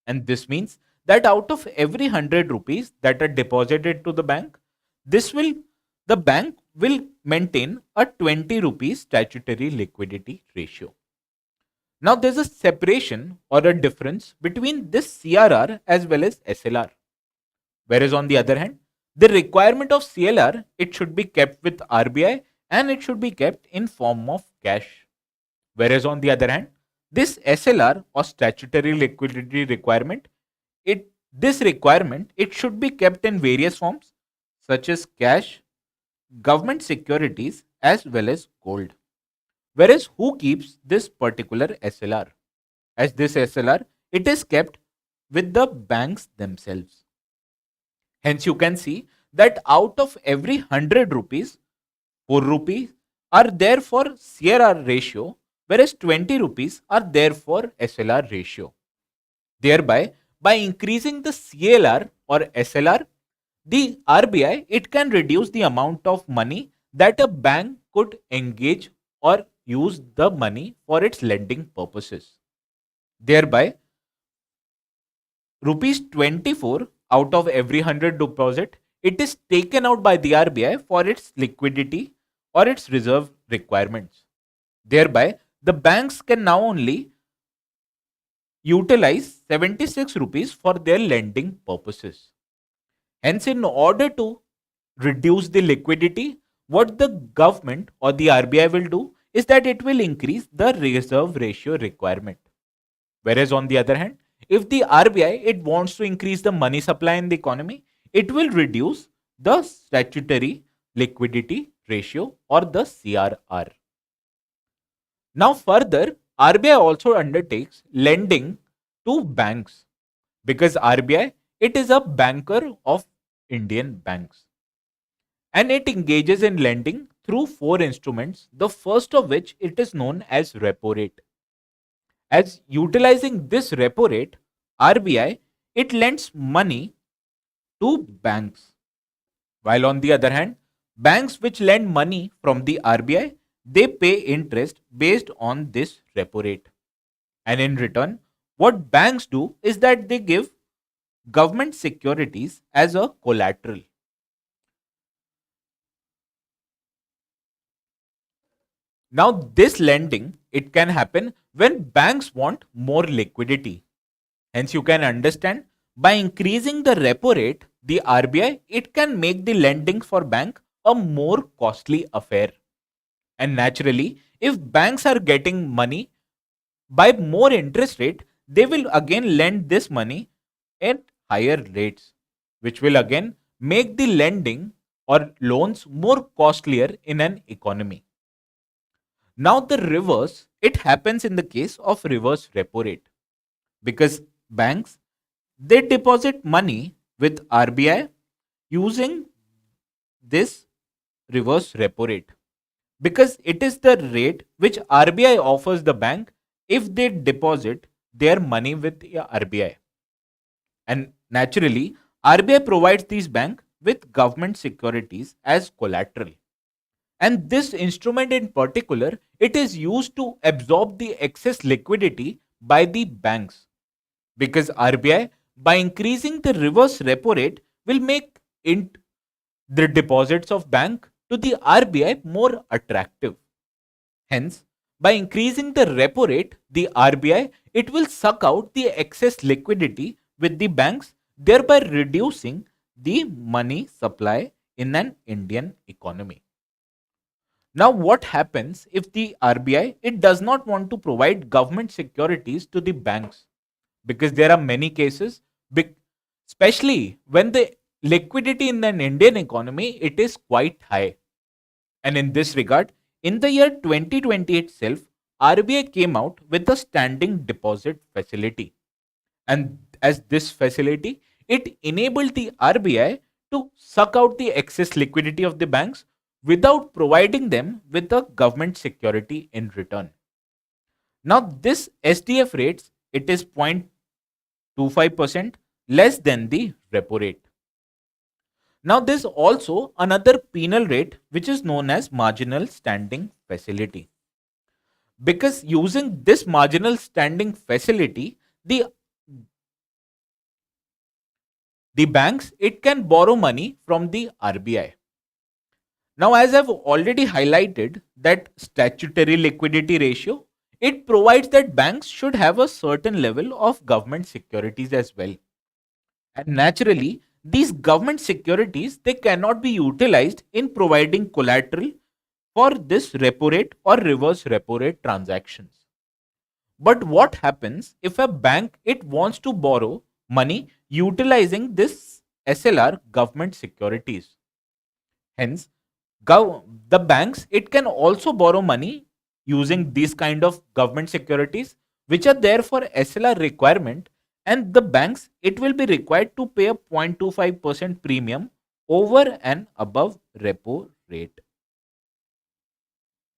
And this means that out of every 100 rupees that are deposited to the bank, the bank will maintain a 20 rupees statutory liquidity ratio. Now, there's a separation or a difference between this CRR as well as SLR. Whereas on the other hand, the requirement of CLR, it should be kept with RBI and it should be kept in form of cash. Whereas on the other hand, this SLR or statutory liquidity requirement, this requirement, it should be kept in various forms such as cash, government securities as well as gold. Whereas who keeps this particular SLR? As this SLR, it is kept with the banks themselves. Hence, you can see that out of every 100 rupees, 4 rupees are there for CRR ratio, whereas 20 rupees are there for SLR ratio. Thereby, by increasing the CLR or SLR, the RBI, it can reduce the amount of money that a bank could engage or use the money for its lending purposes. Thereby, rupees 24 out of every 100 deposit, it is taken out by the RBI for its liquidity or its reserve requirements. Thereby, the banks can now only utilize 76 rupees for their lending purposes. Hence, in order to reduce the liquidity, what the government or the RBI will do is that it will increase the reserve ratio requirement. Whereas on the other hand, if the RBI, it wants to increase the money supply in the economy, it will reduce the statutory liquidity ratio or the CRR. Now further, RBI also undertakes lending to banks because RBI, it is a banker of Indian banks. And it engages in lending through 4 instruments, the first of which it is known as repo rate. As utilizing this repo rate, RBI, it lends money to banks. While on the other hand, banks which lend money from the RBI, they pay interest based on this repo rate. And in return, what banks do is that they give government securities as a collateral. Now, this lending, it can happen when banks want more liquidity. Hence, you can understand by increasing the repo rate, the RBI, it can make the lending for bank a more costly affair. And naturally, if banks are getting money by more interest rate, they will again lend this money at higher rates, which will again make the lending or loans more costlier in an economy. Now, the reverse, it happens in the case of reverse repo rate, because banks, they deposit money with RBI using this reverse repo rate, because it is the rate which RBI offers the bank if they deposit their money with the RBI. And naturally, RBI provides these banks with government securities as collateral. And this instrument in particular, it is used to absorb the excess liquidity by the banks, because RBI, by increasing the reverse repo rate, will make the deposits of bank to the RBI more attractive. Hence, by increasing the repo rate, the RBI, it will suck out the excess liquidity with the banks, thereby reducing the money supply in an Indian economy. Now, what happens if the RBI, it does not want to provide government securities to the banks? Because there are many cases, especially when the liquidity in an Indian economy, it is quite high. And in this regard, in the year 2020 itself, RBI came out with a standing deposit facility. And as this facility, it enabled the RBI to suck out the excess liquidity of the banks without providing them with a government security in return. Now, this SDF rates, it is 0.25% less than the repo rate. Now, there's also another penal rate which is known as marginal standing facility. Because using this marginal standing facility, the banks, it can borrow money from the RBI. Now, as I've already highlighted, that statutory liquidity ratio, it provides that banks should have a certain level of government securities as well. And naturally, these government securities, they cannot be utilized in providing collateral for this repo rate or reverse repo rate transactions. But what happens if a bank, it wants to borrow money utilizing this SLR government securities? Hence, the banks, it can also borrow money using these kind of government securities which are there for SLR requirement, and the banks, it will be required to pay a 0.25% premium over and above repo rate.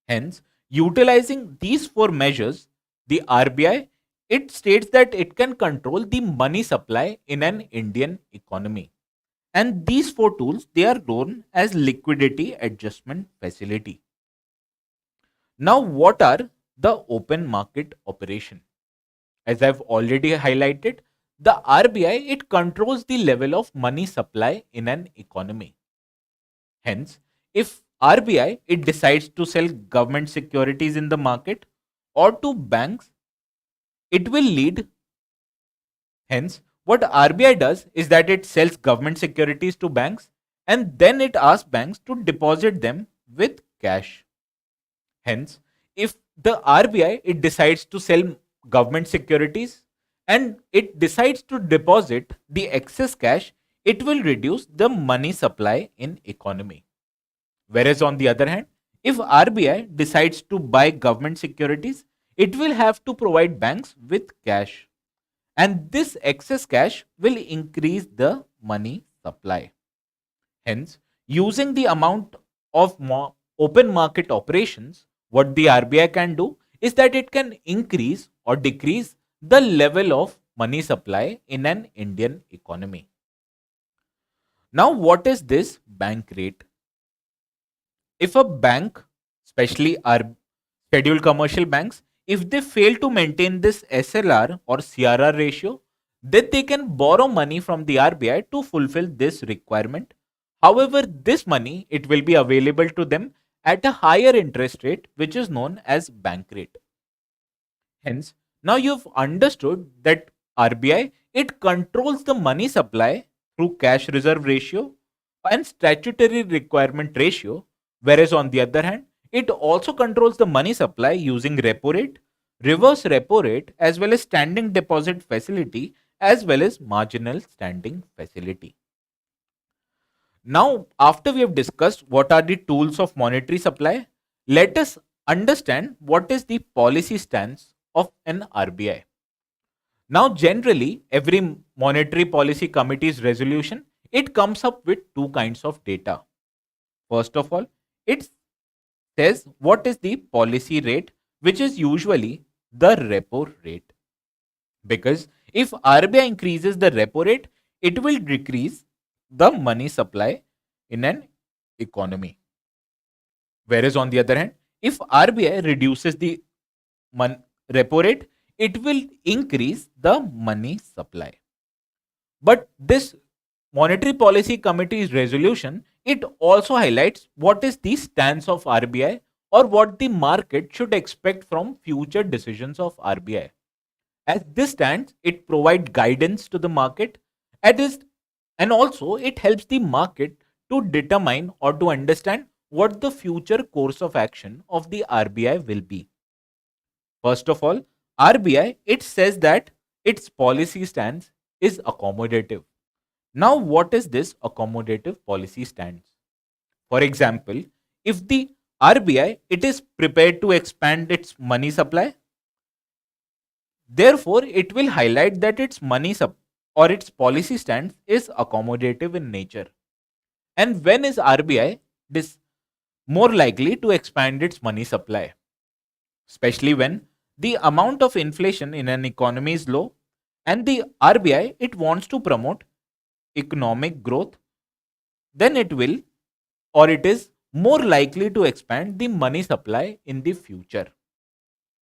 Hence, utilizing these four measures, the RBI, it states that it can control the money supply in an Indian economy. And these four tools, they are known as liquidity adjustment facility. Now, what are the open market operation? As I've already highlighted, the RBI, it controls the level of money supply in an economy. Hence, if RBI, it decides to sell government securities in the market or to banks, it will lead. Hence, what RBI does is that it sells government securities to banks and then it asks banks to deposit them with cash. Hence, if the RBI, it decides to sell government securities and it decides to deposit the excess cash, it will reduce the money supply in economy. Whereas on the other hand, if RBI decides to buy government securities, it will have to provide banks with cash. And this excess cash will increase the money supply. Hence, using the amount of open market operations, what the RBI can do is that it can increase or decrease the level of money supply in an Indian economy. Now, what is this bank rate? If a bank, especially our scheduled commercial banks, if they fail to maintain this SLR or CRR ratio, then they can borrow money from the RBI to fulfill this requirement. However, this money, it will be available to them at a higher interest rate, which is known as bank rate. Hence, now you've understood that RBI, it controls the money supply through cash reserve ratio and statutory requirement ratio, whereas on the other hand, it also controls the money supply using repo rate, reverse repo rate, as well as standing deposit facility, as well as marginal standing facility. Now, after we have discussed what are the tools of monetary supply, let us understand what is the policy stance of an RBI. Now, generally, every monetary policy committee's resolution, it comes up with two kinds of data. First of all, it says what is the policy rate, which is usually the repo rate. Because if RBI increases the repo rate, it will decrease the money supply in an economy. Whereas on the other hand, if RBI reduces the repo rate, it will increase the money supply. But this monetary policy committee's resolution, it also highlights what is the stance of RBI or what the market should expect from future decisions of RBI. As this stands, it provides guidance to the market and also it helps the market to determine or to understand what the future course of action of the RBI will be. First of all, RBI, it says that its policy stance is accommodative. Now, what is this accommodative policy stance? For example, if the RBI, it is prepared to expand its money supply, therefore, it will highlight that its or its policy stance is accommodative in nature. And when is RBI more likely to expand its money supply? Especially when the amount of inflation in an economy is low and the RBI, it wants to promote economic growth, then it will or it is more likely to expand the money supply in the future.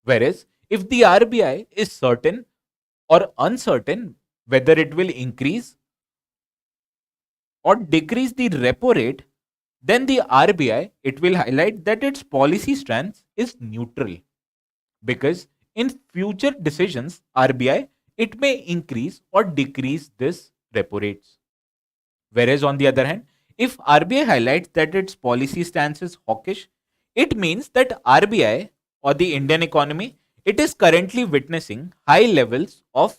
Whereas if the RBI is certain or uncertain whether it will increase or decrease the repo rate, then the RBI, it will highlight that its policy stance is neutral. Because in future decisions, RBI, it may increase or decrease this repo rates. Whereas on the other hand, if RBI highlights that its policy stance is hawkish, it means that RBI or the Indian economy, it is currently witnessing high levels of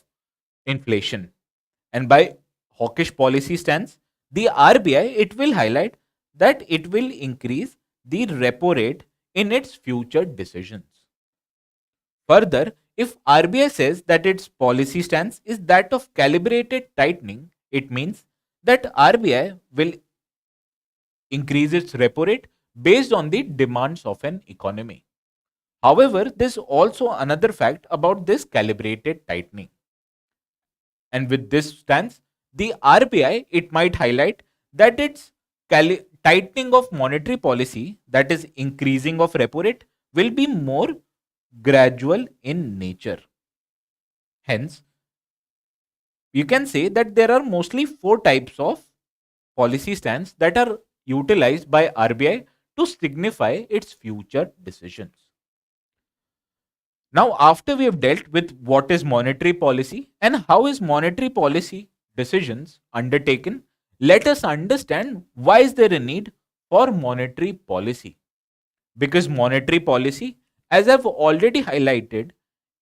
inflation. And by hawkish policy stance, the RBI, it will highlight that it will increase the repo rate in its future decisions. Further, if RBI says that its policy stance is that of calibrated tightening, it means that RBI will increase its repo rate based on the demands of an economy. However, there's also another fact about this calibrated tightening. And with this stance, the RBI, it might highlight that its tightening of monetary policy, that is increasing of repo rate, will be more gradual in nature. Hence, you can say that there are mostly four types of policy stance that are utilized by RBI to signify its future decisions. Now, after we have dealt with what is monetary policy and how is monetary policy decisions undertaken, let us understand why is there a need for monetary policy. Because monetary policy, as I've already highlighted,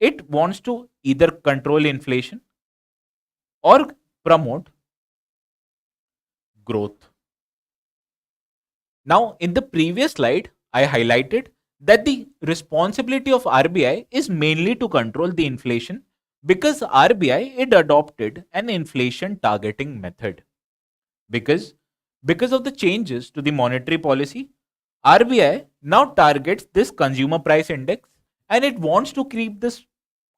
it wants to either control inflation or promote growth. Now, in the previous slide, I highlighted that the responsibility of RBI is mainly to control the inflation because RBI, it adopted an inflation targeting method. Because of the changes to the monetary policy, RBI now targets this consumer price index and it wants to keep this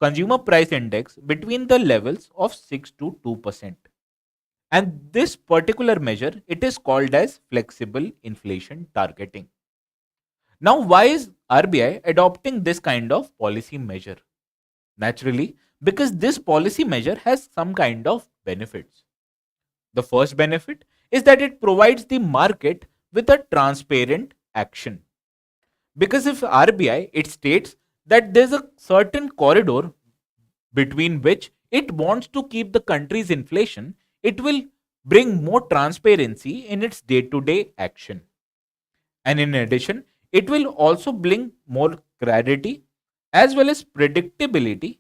consumer price index between the levels of 6 to 2%. And this particular measure, it is called as flexible inflation targeting. Now, why is RBI adopting this kind of policy measure? Naturally, because this policy measure has some kind of benefits. The first benefit is that it provides the market with a transparent action. Because if RBI, it states that there's a certain corridor between which it wants to keep the country's inflation, it will bring more transparency in its day-to-day action. And in addition, it will also bring more clarity as well as predictability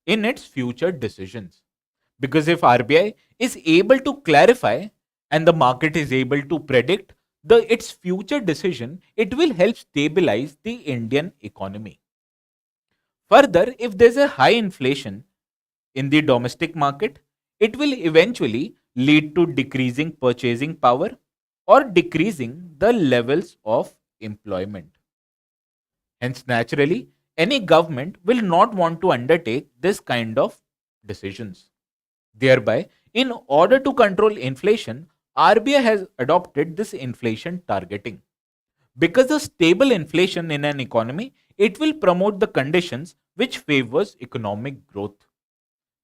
in its future decisions. Because if RBI is able to clarify and the market is able to predict its future decision, it will help stabilize the Indian economy. Further, if there's a high inflation in the domestic market, it will eventually lead to decreasing purchasing power or decreasing the levels of employment. Hence, naturally, any government will not want to undertake this kind of decisions. Thereby, in order to control inflation, RBI has adopted this inflation targeting. Because of stable inflation in an economy, it will promote the conditions which favors economic growth.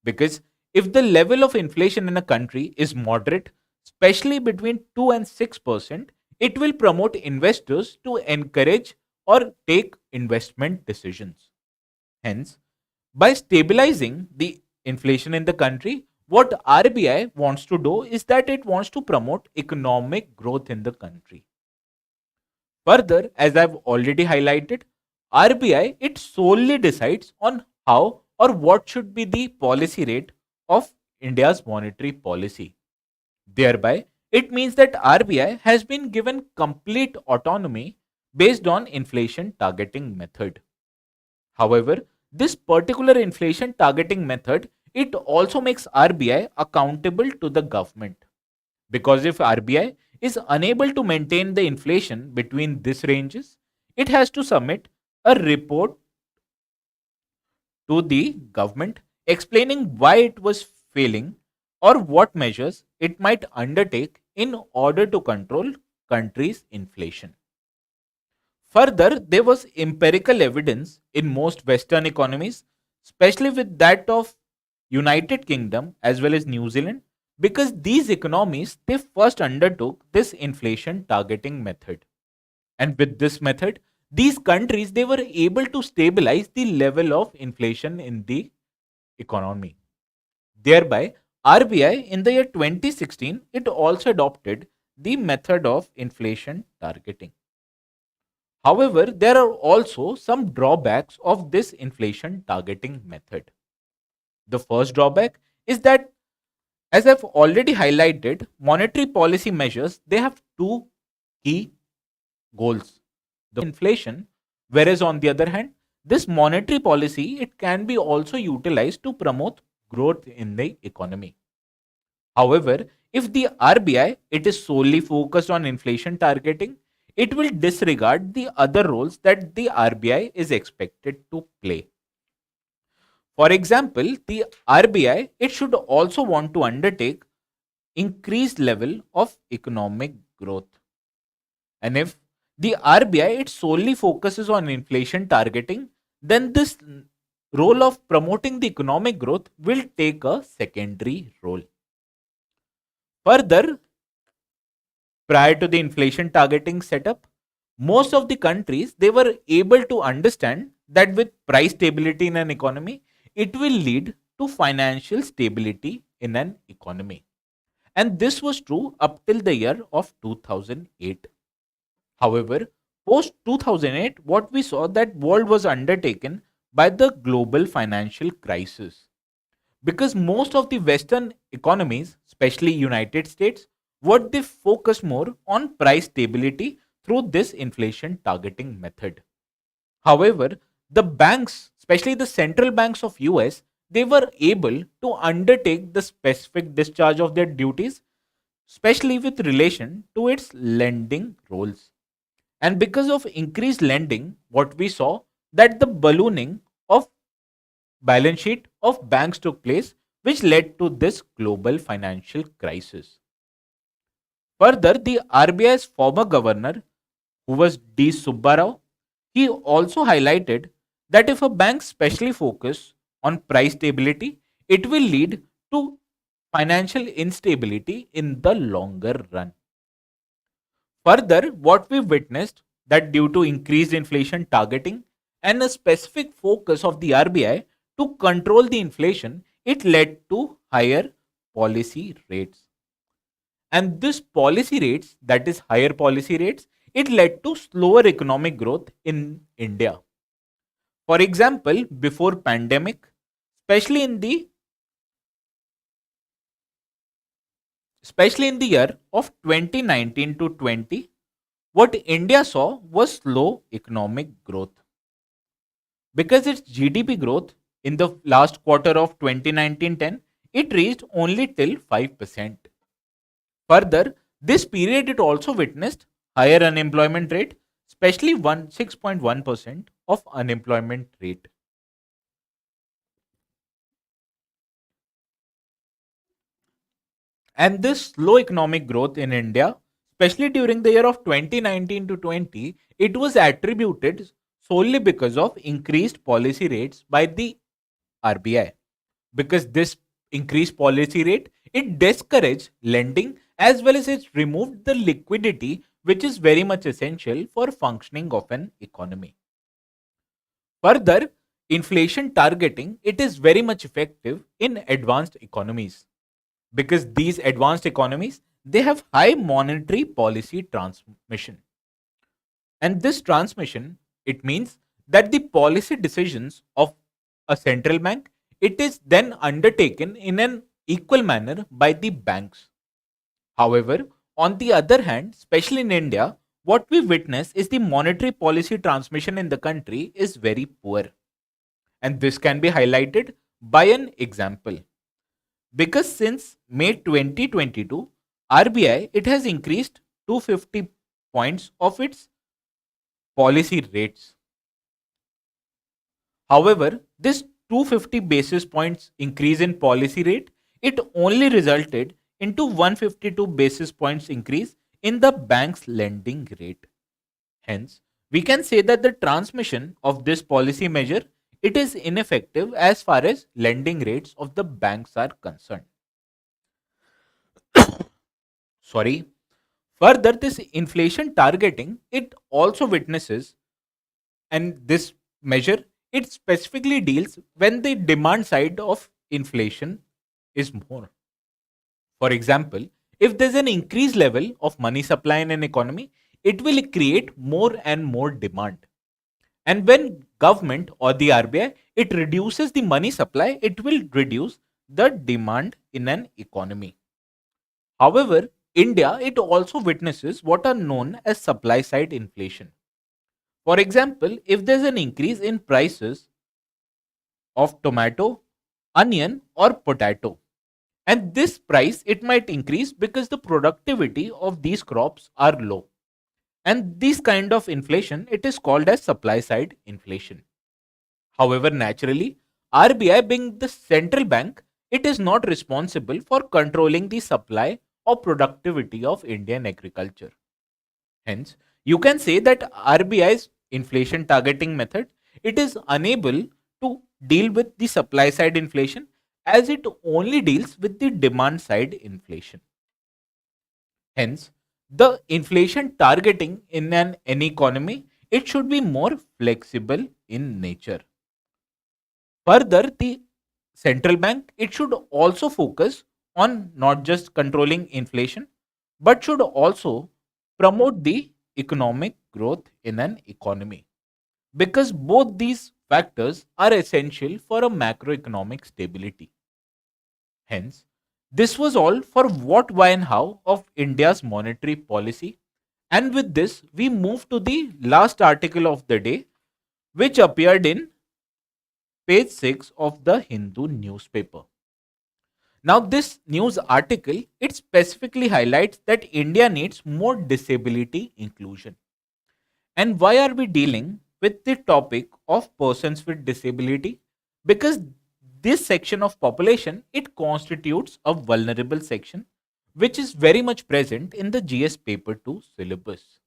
Because if the level of inflation in a country is moderate, especially between 2 and 6%, it will promote investors to encourage or take investment decisions. Hence, by stabilizing the inflation in the country, what RBI wants to do is that it wants to promote economic growth in the country. Further, as I've already highlighted, RBI it solely decides on how or what should be the policy rate of India's monetary policy. Thereby, it means that RBI has been given complete autonomy based on inflation targeting method. However, this particular inflation targeting method it also makes RBI accountable to the government. Because if RBI is unable to maintain the inflation between these ranges, it has to submit a report to the government explaining why it was failing or what measures it might undertake in order to control country's inflation. Further, there was empirical evidence in most Western economies, especially with that of United Kingdom as well as New Zealand, because these economies they first undertook this inflation targeting method. And with this method, these countries they were able to stabilize the level of inflation in the economy. Thereby, RBI in the year 2016 it also adopted the method of inflation targeting. However, there are also some drawbacks of this inflation targeting method. The first drawback is that, as I've already highlighted, monetary policy measures they have two key goals: the inflation, whereas on the other hand, this monetary policy it can be also utilized to promote growth in the economy. However, if the RBI it is solely focused on inflation targeting, it will disregard the other roles that the RBI is expected to play. For example, the RBI it should also want to undertake increased level of economic growth. And if the RBI it solely focuses on inflation targeting, then this role of promoting the economic growth will take a secondary role. Further, prior to the inflation targeting setup, most of the countries they were able to understand that with price stability in an economy, it will lead to financial stability in an economy. And this was true up till the year of 2008. However, post 2008, what we saw that world was undertaken by the global financial crisis. Because most of the Western economies, especially United States, what they focus more on price stability through this inflation targeting method. However, the banks, especially the central banks of US, they were able to undertake the specific discharge of their duties, especially with relation to its lending roles. And because of increased lending, what we saw that the ballooning of balance sheet of banks took place, which led to this global financial crisis. Further, the RBI's former governor, who was D. Subbarao, he also highlighted that if a bank specially focus on price stability, it will lead to financial instability in the longer run. Further, what we witnessed that due to increased inflation targeting and a specific focus of the RBI to control the inflation, it led to higher policy rates. And this policy rates, that is higher policy rates, it led to slower economic growth in India. For example, before pandemic, especially in the especially in the year of 2019 to 20, what India saw was slow economic growth because its GDP growth in the last quarter of 2019-10 it reached only till 5%. Further, this period it also witnessed higher unemployment rate, especially 6.1% of unemployment rate. And this slow economic growth in India, especially during the year of 2019 to 20, it was attributed solely because of increased policy rates by the RBI. Because this increased policy rate, it discouraged lending as well as it removed the liquidity which is very much essential for functioning of an economy. Further, inflation targeting it is very much effective in advanced economies because these advanced economies they have high monetary policy transmission, and this transmission it means that the policy decisions of a central bank it is then undertaken in an equal manner by the banks. However, on the other hand, especially in India, what we witness is the monetary policy transmission in the country is very poor, and this can be highlighted by an example. Because since May 2022, RBI it has increased 250 points of its policy rates. However, this 250 basis points increase in policy rate it only resulted into 152 basis points increase in the bank's lending rate. Hence, we can say that the transmission of this policy measure it is ineffective as far as lending rates of the banks are concerned. Sorry. Further, this inflation targeting it also witnesses, and this measure it specifically deals when the demand side of inflation is more. For example, if there's an increased level of money supply in an economy, it will create more and more demand. And when government or the RBI it reduces the money supply, it will reduce the demand in an economy. However, India it also witnesses what are known as supply side inflation. For example, if there's an increase in prices of tomato, onion or potato, and this price it might increase because the productivity of these crops are low. And this kind of inflation it is called as supply side inflation. However, naturally, RBI being the central bank, it is not responsible for controlling the supply or productivity of Indian agriculture. Hence, you can say that RBI's inflation targeting method it is unable to deal with the supply side inflation as it only deals with the demand side inflation. Hence, the inflation targeting in an economy it should be more flexible in nature. Further, the central bank it should also focus on not just controlling inflation but should also promote the economic growth in an economy because both these factors are essential for a macroeconomic stability. Hence, this was all for what, why, and how of India's monetary policy. And with this, we move to the last article of the day, which appeared in page 6 of the Hindu newspaper. Now, this news article it specifically highlights that India needs more disability inclusion. And why are we dealing with the topic of persons with disability? Because this section of population it constitutes a vulnerable section which is very much present in the GS paper 2 syllabus.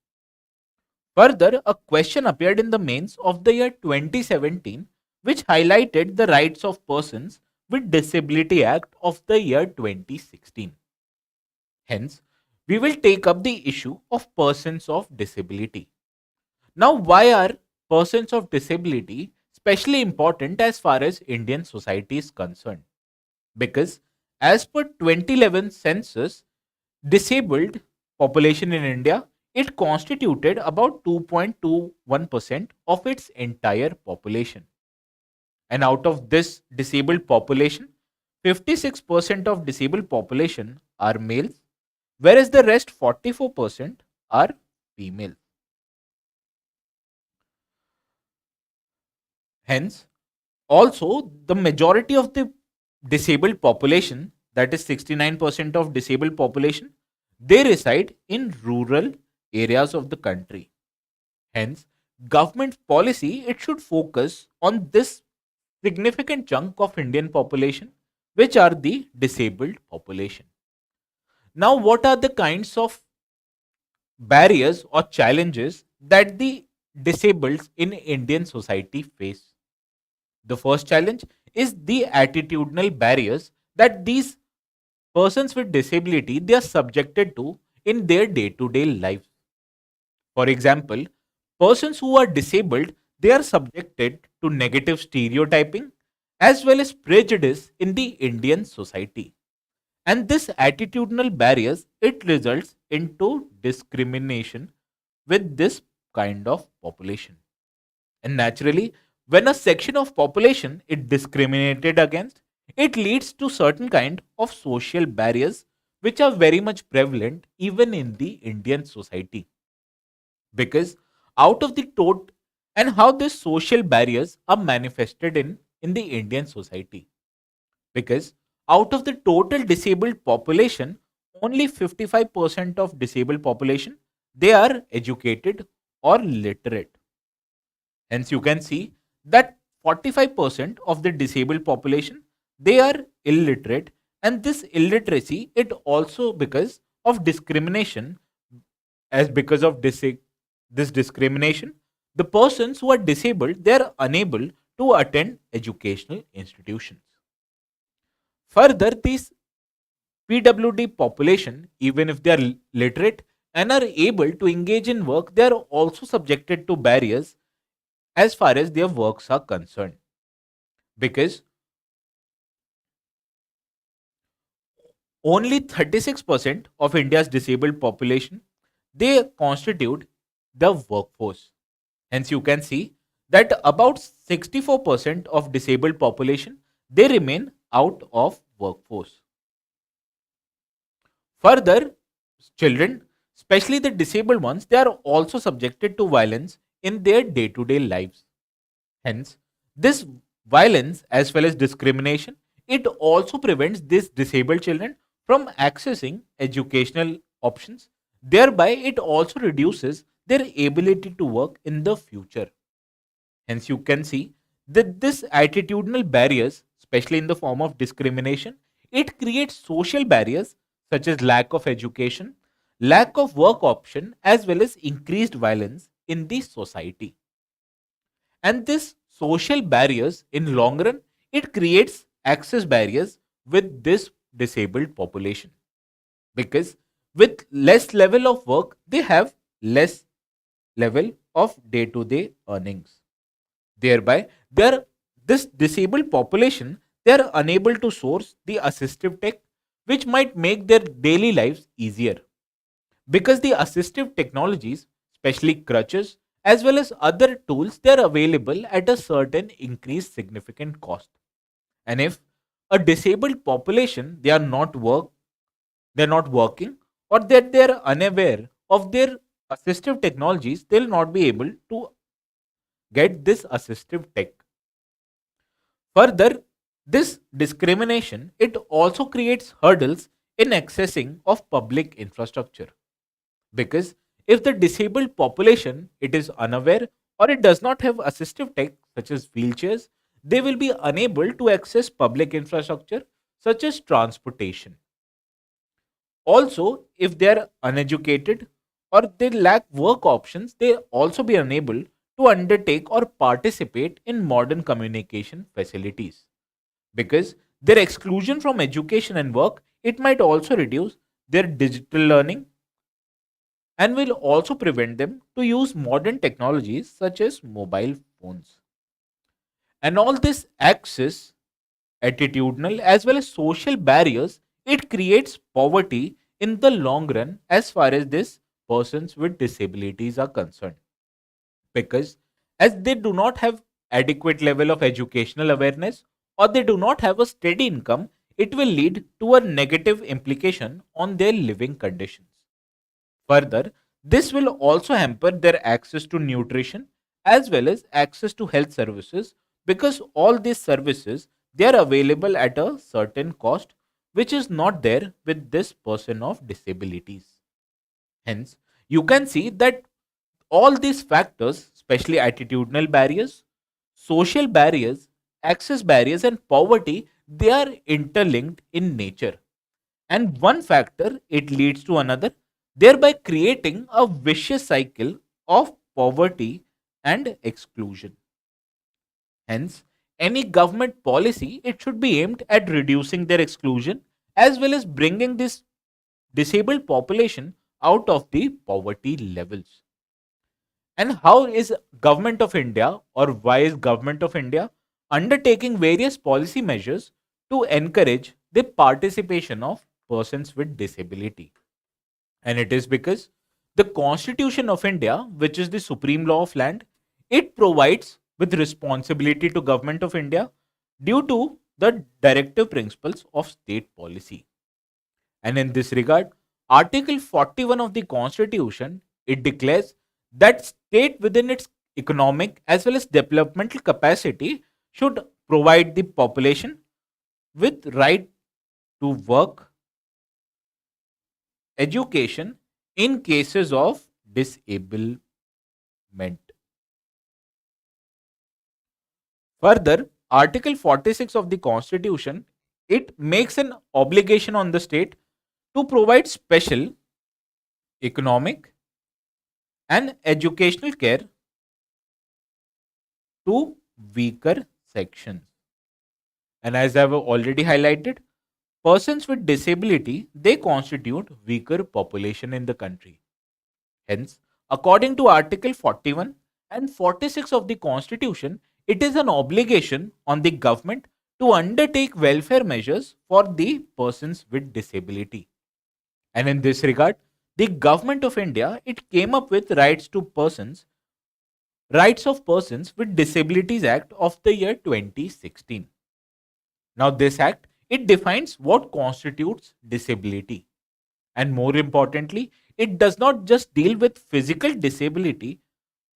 Further, a question appeared in the mains of the year 2017 which highlighted the rights of persons with disability act of the year 2016. Hence, we will take up the issue of persons of disability. Now, why are persons of disability especially important as far as Indian society is concerned? Because as per 2011 census, disabled population in India, it constituted about 2.21% of its entire population. And out of this disabled population, 56% of disabled population are males, whereas the rest 44% are female. Hence, also the majority of the disabled population, that is 69% of disabled population, they reside in rural areas of the country. Hence, government policy, it should focus on this significant chunk of Indian population, which are the disabled population. Now, what are the kinds of barriers or challenges that the disabled in Indian society face? The first challenge is the attitudinal barriers that these persons with disability they are subjected to in their day-to-day life. For example, persons who are disabled they are subjected to negative stereotyping as well as prejudice in the Indian society. And this attitudinal barriers it results into discrimination with this kind of population. And naturally, when a section of population is discriminated against, it leads to certain kind of social barriers which are very much prevalent even in the Indian society. Because out of the total and how these social barriers are manifested in the Indian society. Because out of the total disabled population, only 55% of disabled population they are educated or literate. Hence, you can see that 45% of the disabled population they are illiterate, and this illiteracy it also because of discrimination. As because of this discrimination, the persons who are disabled they are unable to attend educational institutions. Further, this PWD population, even if they are literate and are able to engage in work, they are also subjected to barriers as far as their works are concerned. Because only 36% of India's disabled population they constitute the workforce. Hence, you can see that about 64% of disabled population they remain out of workforce. Further, children, especially the disabled ones, they are also subjected to violence in their day-to-day lives. Hence, this violence as well as discrimination, it also prevents these disabled children from accessing educational options. Thereby, it also reduces their ability to work in the future. Hence, you can see that this attitudinal barriers, especially in the form of discrimination, it creates social barriers such as lack of education, lack of work option, as well as increased violence in the society. And this social barriers in long run, it creates access barriers with this disabled population. Because with less level of work, they have less level of day-to-day earnings. Thereby, this disabled population they are unable to source the assistive tech which might make their daily lives easier. Because the assistive technologies, especially crutches as well as other tools, they are available at a certain increased significant cost. And if a disabled population they're not working or that they're unaware of their assistive technologies, they'll not be able to get this assistive tech. Further, this discrimination it also creates hurdles in accessing of public infrastructure. Because if the disabled population it is unaware or it does not have assistive tech such as wheelchairs, they will be unable to access public infrastructure such as transportation. Also, if they are uneducated or they lack work options, they also be unable to undertake or participate in modern communication facilities. Because their exclusion from education and work, it might also reduce their digital learning and will also prevent them to use modern technologies such as mobile phones. And all this access attitudinal as well as social barriers, it creates poverty in the long run as far as this persons with disabilities are concerned, because as they do not have adequate level of educational awareness or they do not have a steady income, it will lead to a negative implication on their living conditions. Further, this will also hamper their access to nutrition as well as access to health services, because all these services, they are available at a certain cost which is not there with this person of disabilities. Hence, you can see that all these factors, especially attitudinal barriers, social barriers, access barriers, and poverty, they are interlinked in nature. And one factor, it leads to another, thereby creating a vicious cycle of poverty and exclusion. Hence, any government policy, it should be aimed at reducing their exclusion as well as bringing this disabled population out of the poverty levels. And how is government of India, or why is government of India undertaking various policy measures to encourage the participation of persons with disability? And it is because the Constitution of India, which is the supreme law of land, it provides with responsibility to government of India due to the directive principles of state policy. And in this regard, Article 41 of the Constitution, it declares that state within its economic as well as developmental capacity should provide the population with right to work, education in cases of disablement. Further, Article 46 of the Constitution, it makes an obligation on the state to provide special economic and educational care to weaker sections. And as I've already highlighted, persons with disability, they constitute weaker population in the country. Hence, according to Article 41 and 46 of the Constitution, it is an obligation on the government to undertake welfare measures for the persons with disability. And in this regard, the government of India, it came up with Rights of Persons with Disabilities Act of the year 2016. Now this act, it defines what constitutes disability. And more importantly, it does not just deal with physical disability,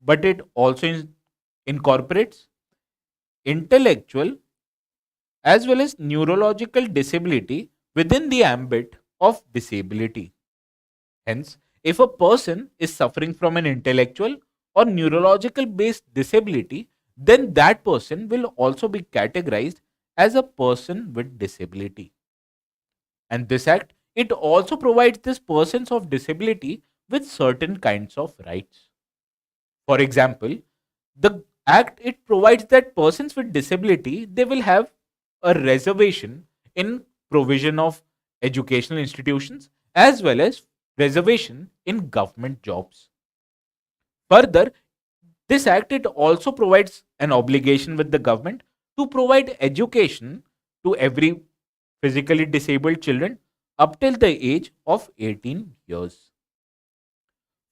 but it also incorporates intellectual as well as neurological disability within the ambit of disability. Hence, if a person is suffering from an intellectual or neurological based disability, then that person will also be categorized as a person with disability. And this act, it also provides these persons of disability with certain kinds of rights. For example, the act, it provides that persons with disability, they will have a reservation in provision of educational institutions as well as reservation in government jobs. Further, this act, it also provides an obligation with the government to provide education to every physically disabled children up till the age of 18 years.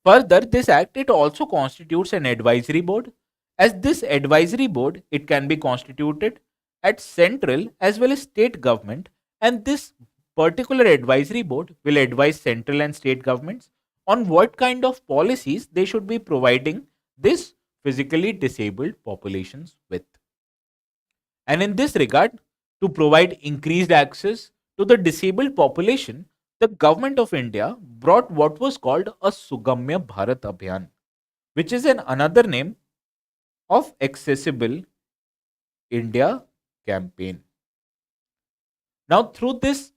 Further, this act, it also constitutes an advisory board, as this advisory board, it can be constituted at central as well as state government, and this particular advisory board will advise central and state governments on what kind of policies they should be providing this physically disabled populations with. And in this regard, to provide increased access to the disabled population, the government of India brought what was called a Sugamya Bharat Abhiyan, which is another name of Accessible India campaign. Now, through this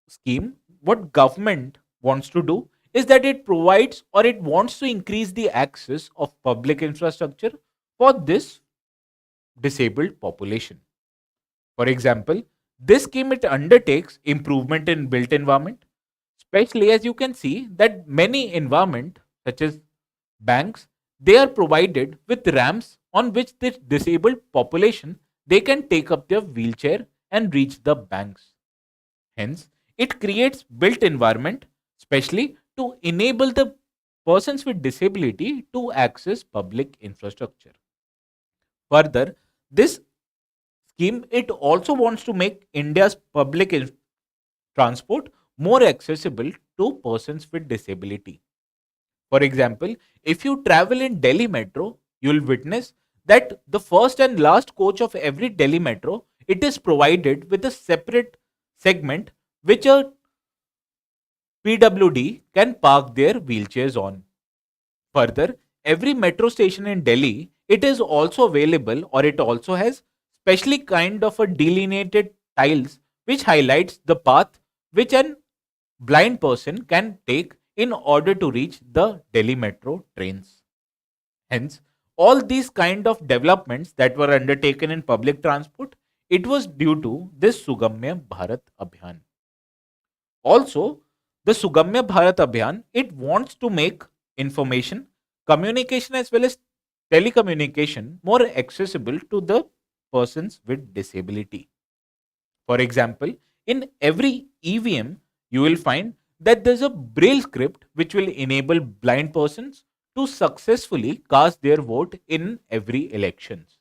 scheme, what government wants to do is that it provides or it wants to increase the access of public infrastructure for this disabled population. For example, this scheme, it undertakes improvement in built environment, especially as you can see that many environment such as banks, they are provided with ramps on which this disabled population, they can take up their wheelchair and reach the banks. Hence, it creates built environment, especially to enable the persons with disability to access public infrastructure. Further, this scheme it also wants to make India's transport more accessible to persons with disability. For example, if you travel in Delhi Metro, you will witness that the first and last coach of every Delhi Metro it is provided with a separate segment which a PWD can park their wheelchairs on. Further, every metro station in Delhi it is also available or it also has specially kind of a delineated tiles which highlights the path which an blind person can take in order to reach the Delhi metro trains. Hence, all these kind of developments that were undertaken in public transport, it was due to this Sugamya Bharat Abhiyan. Also, the Sugamya Bharat Abhiyan, it wants to make information, communication as well as telecommunication more accessible to the persons with disability. For example, in every EVM, you will find that there's a braille script which will enable blind persons to successfully cast their vote in every elections.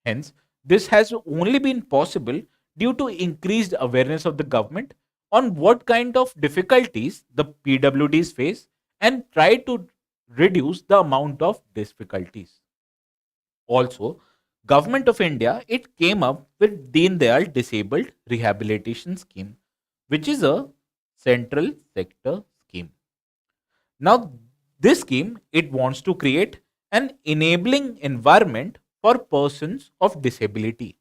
Hence, this has only been possible due to increased awareness of the government on what kind of difficulties the PWDs face and try to reduce the amount of difficulties. Also, Government of India it came up with Deen Dayal Disabled Rehabilitation Scheme, which is a central sector scheme. Now, this scheme it wants to create an enabling environment for persons of disability.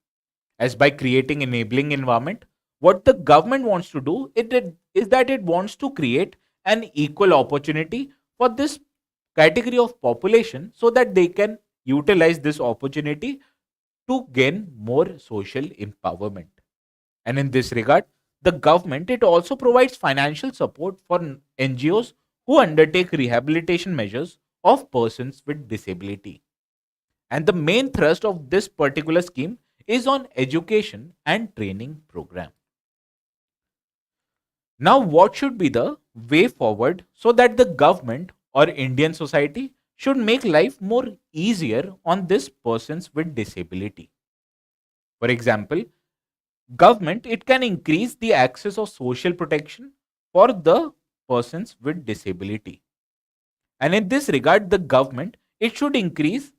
As by creating enabling environment, what the government wants to do is that it wants to create an equal opportunity for this category of population so that they can utilize this opportunity to gain more social empowerment. And in this regard, the government it also provides financial support for NGOs who undertake rehabilitation measures of persons with disability. And the main thrust of this particular scheme is on education and training program. Now, what should be the way forward so that the government or Indian society should make life more easier on this persons with disability? For example, government it can increase the access of social protection for the persons with disability. And in this regard, the government it should increase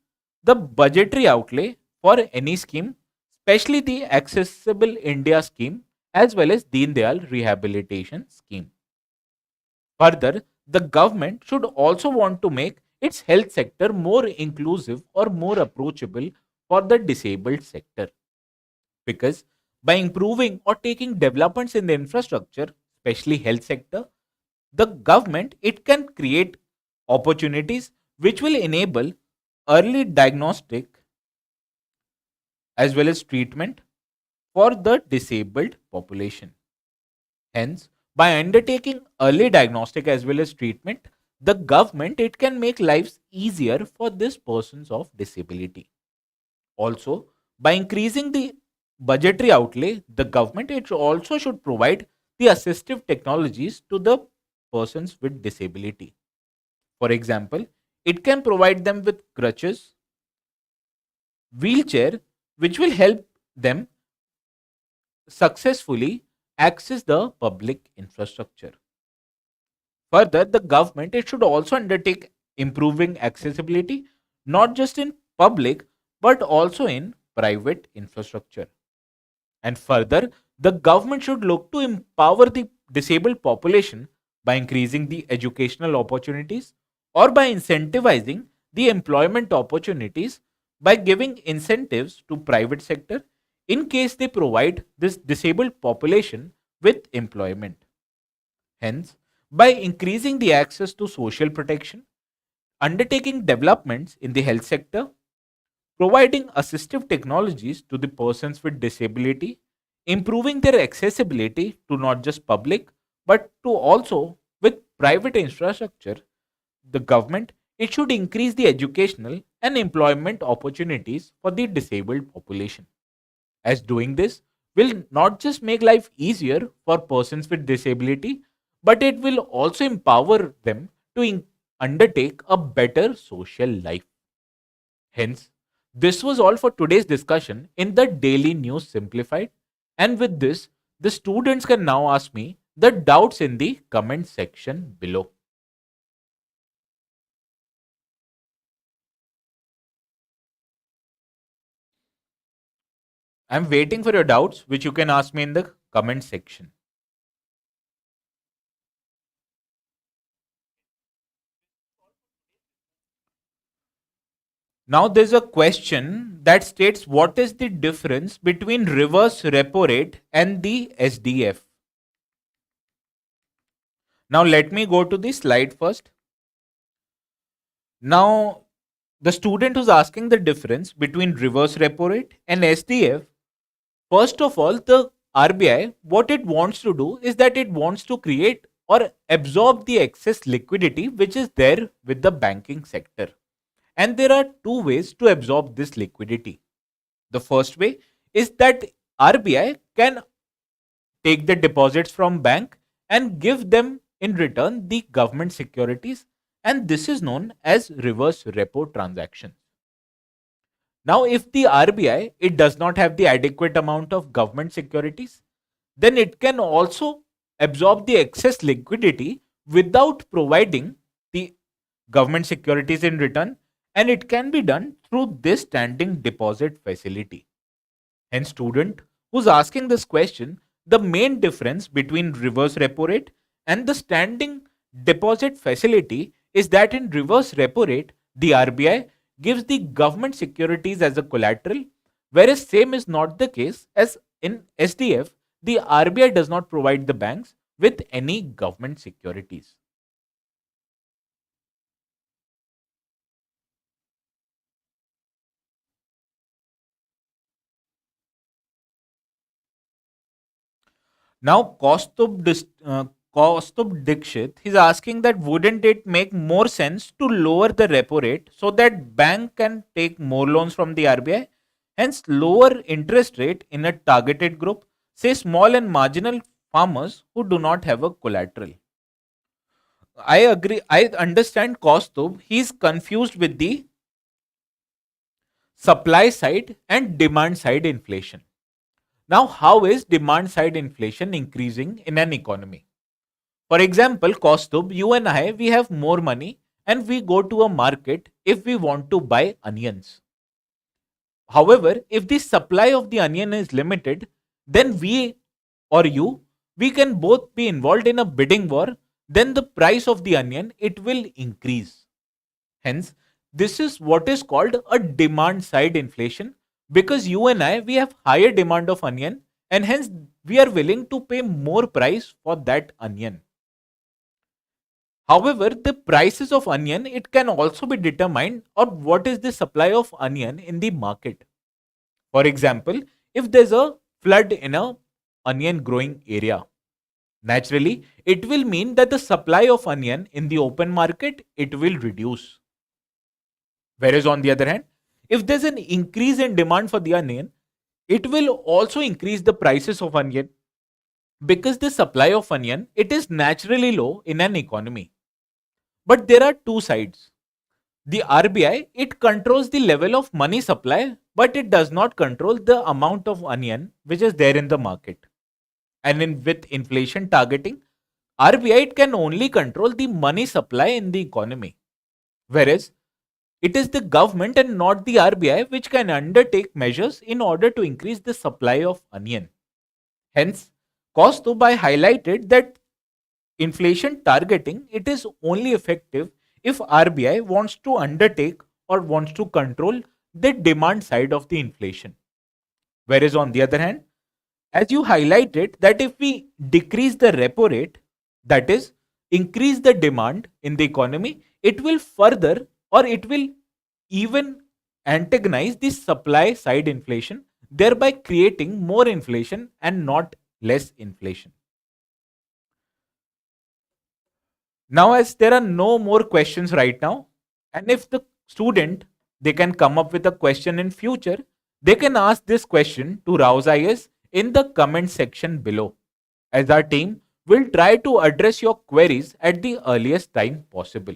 the budgetary outlay for any scheme, especially the Accessible India scheme as well as Deen Dayal Rehabilitation Scheme. Further, the government should also want to make its health sector more inclusive or more approachable for the disabled sector. Because by improving or taking developments in the infrastructure, especially health sector, the government it can create opportunities which will enable early diagnostic as well as treatment for the disabled population. Hence, by undertaking early diagnostic as well as treatment, the government it can make lives easier for these persons of disability. Also, by increasing the budgetary outlay, the government it also should provide the assistive technologies to the persons with disability. For example, it can provide them with crutches, wheelchair, which will help them successfully access the public infrastructure. Further, the government it should also undertake improving accessibility not just in public but also in private infrastructure. And further, the government should look to empower the disabled population by increasing the educational opportunities or by incentivizing the employment opportunities by giving incentives to private sector in case they provide this disabled population with employment. Hence, by increasing the access to social protection, undertaking developments in the health sector, providing assistive technologies to the persons with disability, improving their accessibility to not just public but to also with private infrastructure, the government it should increase the educational and employment opportunities for the disabled population. As doing this, will not just make life easier for persons with disability, but it will also empower them to undertake a better social life. Hence, this was all for today's discussion in the Daily News Simplified. And with this, the students can now ask me the doubts in the comment section below. I'm waiting for your doubts, which you can ask me in the comment section. Now, there's a question that states what is the difference between reverse repo rate and the SDF? Now, let me go to the slide first. Now, the student who's asking the difference between reverse repo rate and SDF, first of all, the RBI, what it wants to do is that it wants to create or absorb the excess liquidity which is there with the banking sector. And there are two ways to absorb this liquidity. The first way is that RBI can take the deposits from bank and give them in return the government securities, and this is known as reverse repo transactions. Now, if the RBI it does not have the adequate amount of government securities, then it can also absorb the excess liquidity without providing the government securities in return, and it can be done through this standing deposit facility. Hence, student who's asking this question, the main difference between reverse repo rate and the standing deposit facility is that in reverse repo rate, the RBI gives the government securities as a collateral, whereas same is not the case as in SDF, the RBI does not provide the banks with any government securities. Now, Kaustubh Dixit, he's asking that wouldn't it make more sense to lower the repo rate so that bank can take more loans from the RBI, hence lower interest rate in a targeted group, say small and marginal farmers who do not have a collateral. I agree. I understand Kaustubh. He's confused with the supply side and demand side inflation. Now, how is demand side inflation increasing in an economy? For example, Kaustubh, you and I, we have more money and we go to a market if we want to buy onions. However, if the supply of the onion is limited, then we or you, we can both be involved in a bidding war, then the price of the onion, it will increase. Hence, this is what is called a demand side inflation because you and I, we have higher demand of onion and hence we are willing to pay more price for that onion. However, the prices of onion, it can also be determined on what is the supply of onion in the market. For example, if there's a flood in a onion growing area, naturally, it will mean that the supply of onion in the open market, it will reduce. Whereas on the other hand, if there's an increase in demand for the onion, it will also increase the prices of onion because the supply of onion, it is naturally low in an economy. But there are two sides. The RBI, it controls the level of money supply, but it does not control the amount of onion which is there in the market. And with inflation targeting, RBI it can only control the money supply in the economy. Whereas it is the government and not the RBI which can undertake measures in order to increase the supply of onion. Hence, Kostubai highlighted that inflation targeting it is only effective if RBI wants to undertake or wants to control the demand side of the inflation. Whereas on the other hand, as you highlighted that if we decrease the repo rate, that is increase the demand in the economy, it will further or it will even antagonize the supply side inflation, thereby creating more inflation and not less inflation. Now, as there are no more questions right now, and if the student they can come up with a question in future, they can ask this question to Raus IAS in the comment section below, as our team will try to address your queries at the earliest time possible.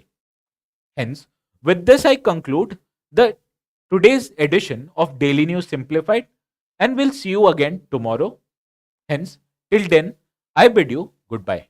Hence, with this I conclude the today's edition of Daily News Simplified, and we'll see you again tomorrow. Hence, till then, I bid you goodbye.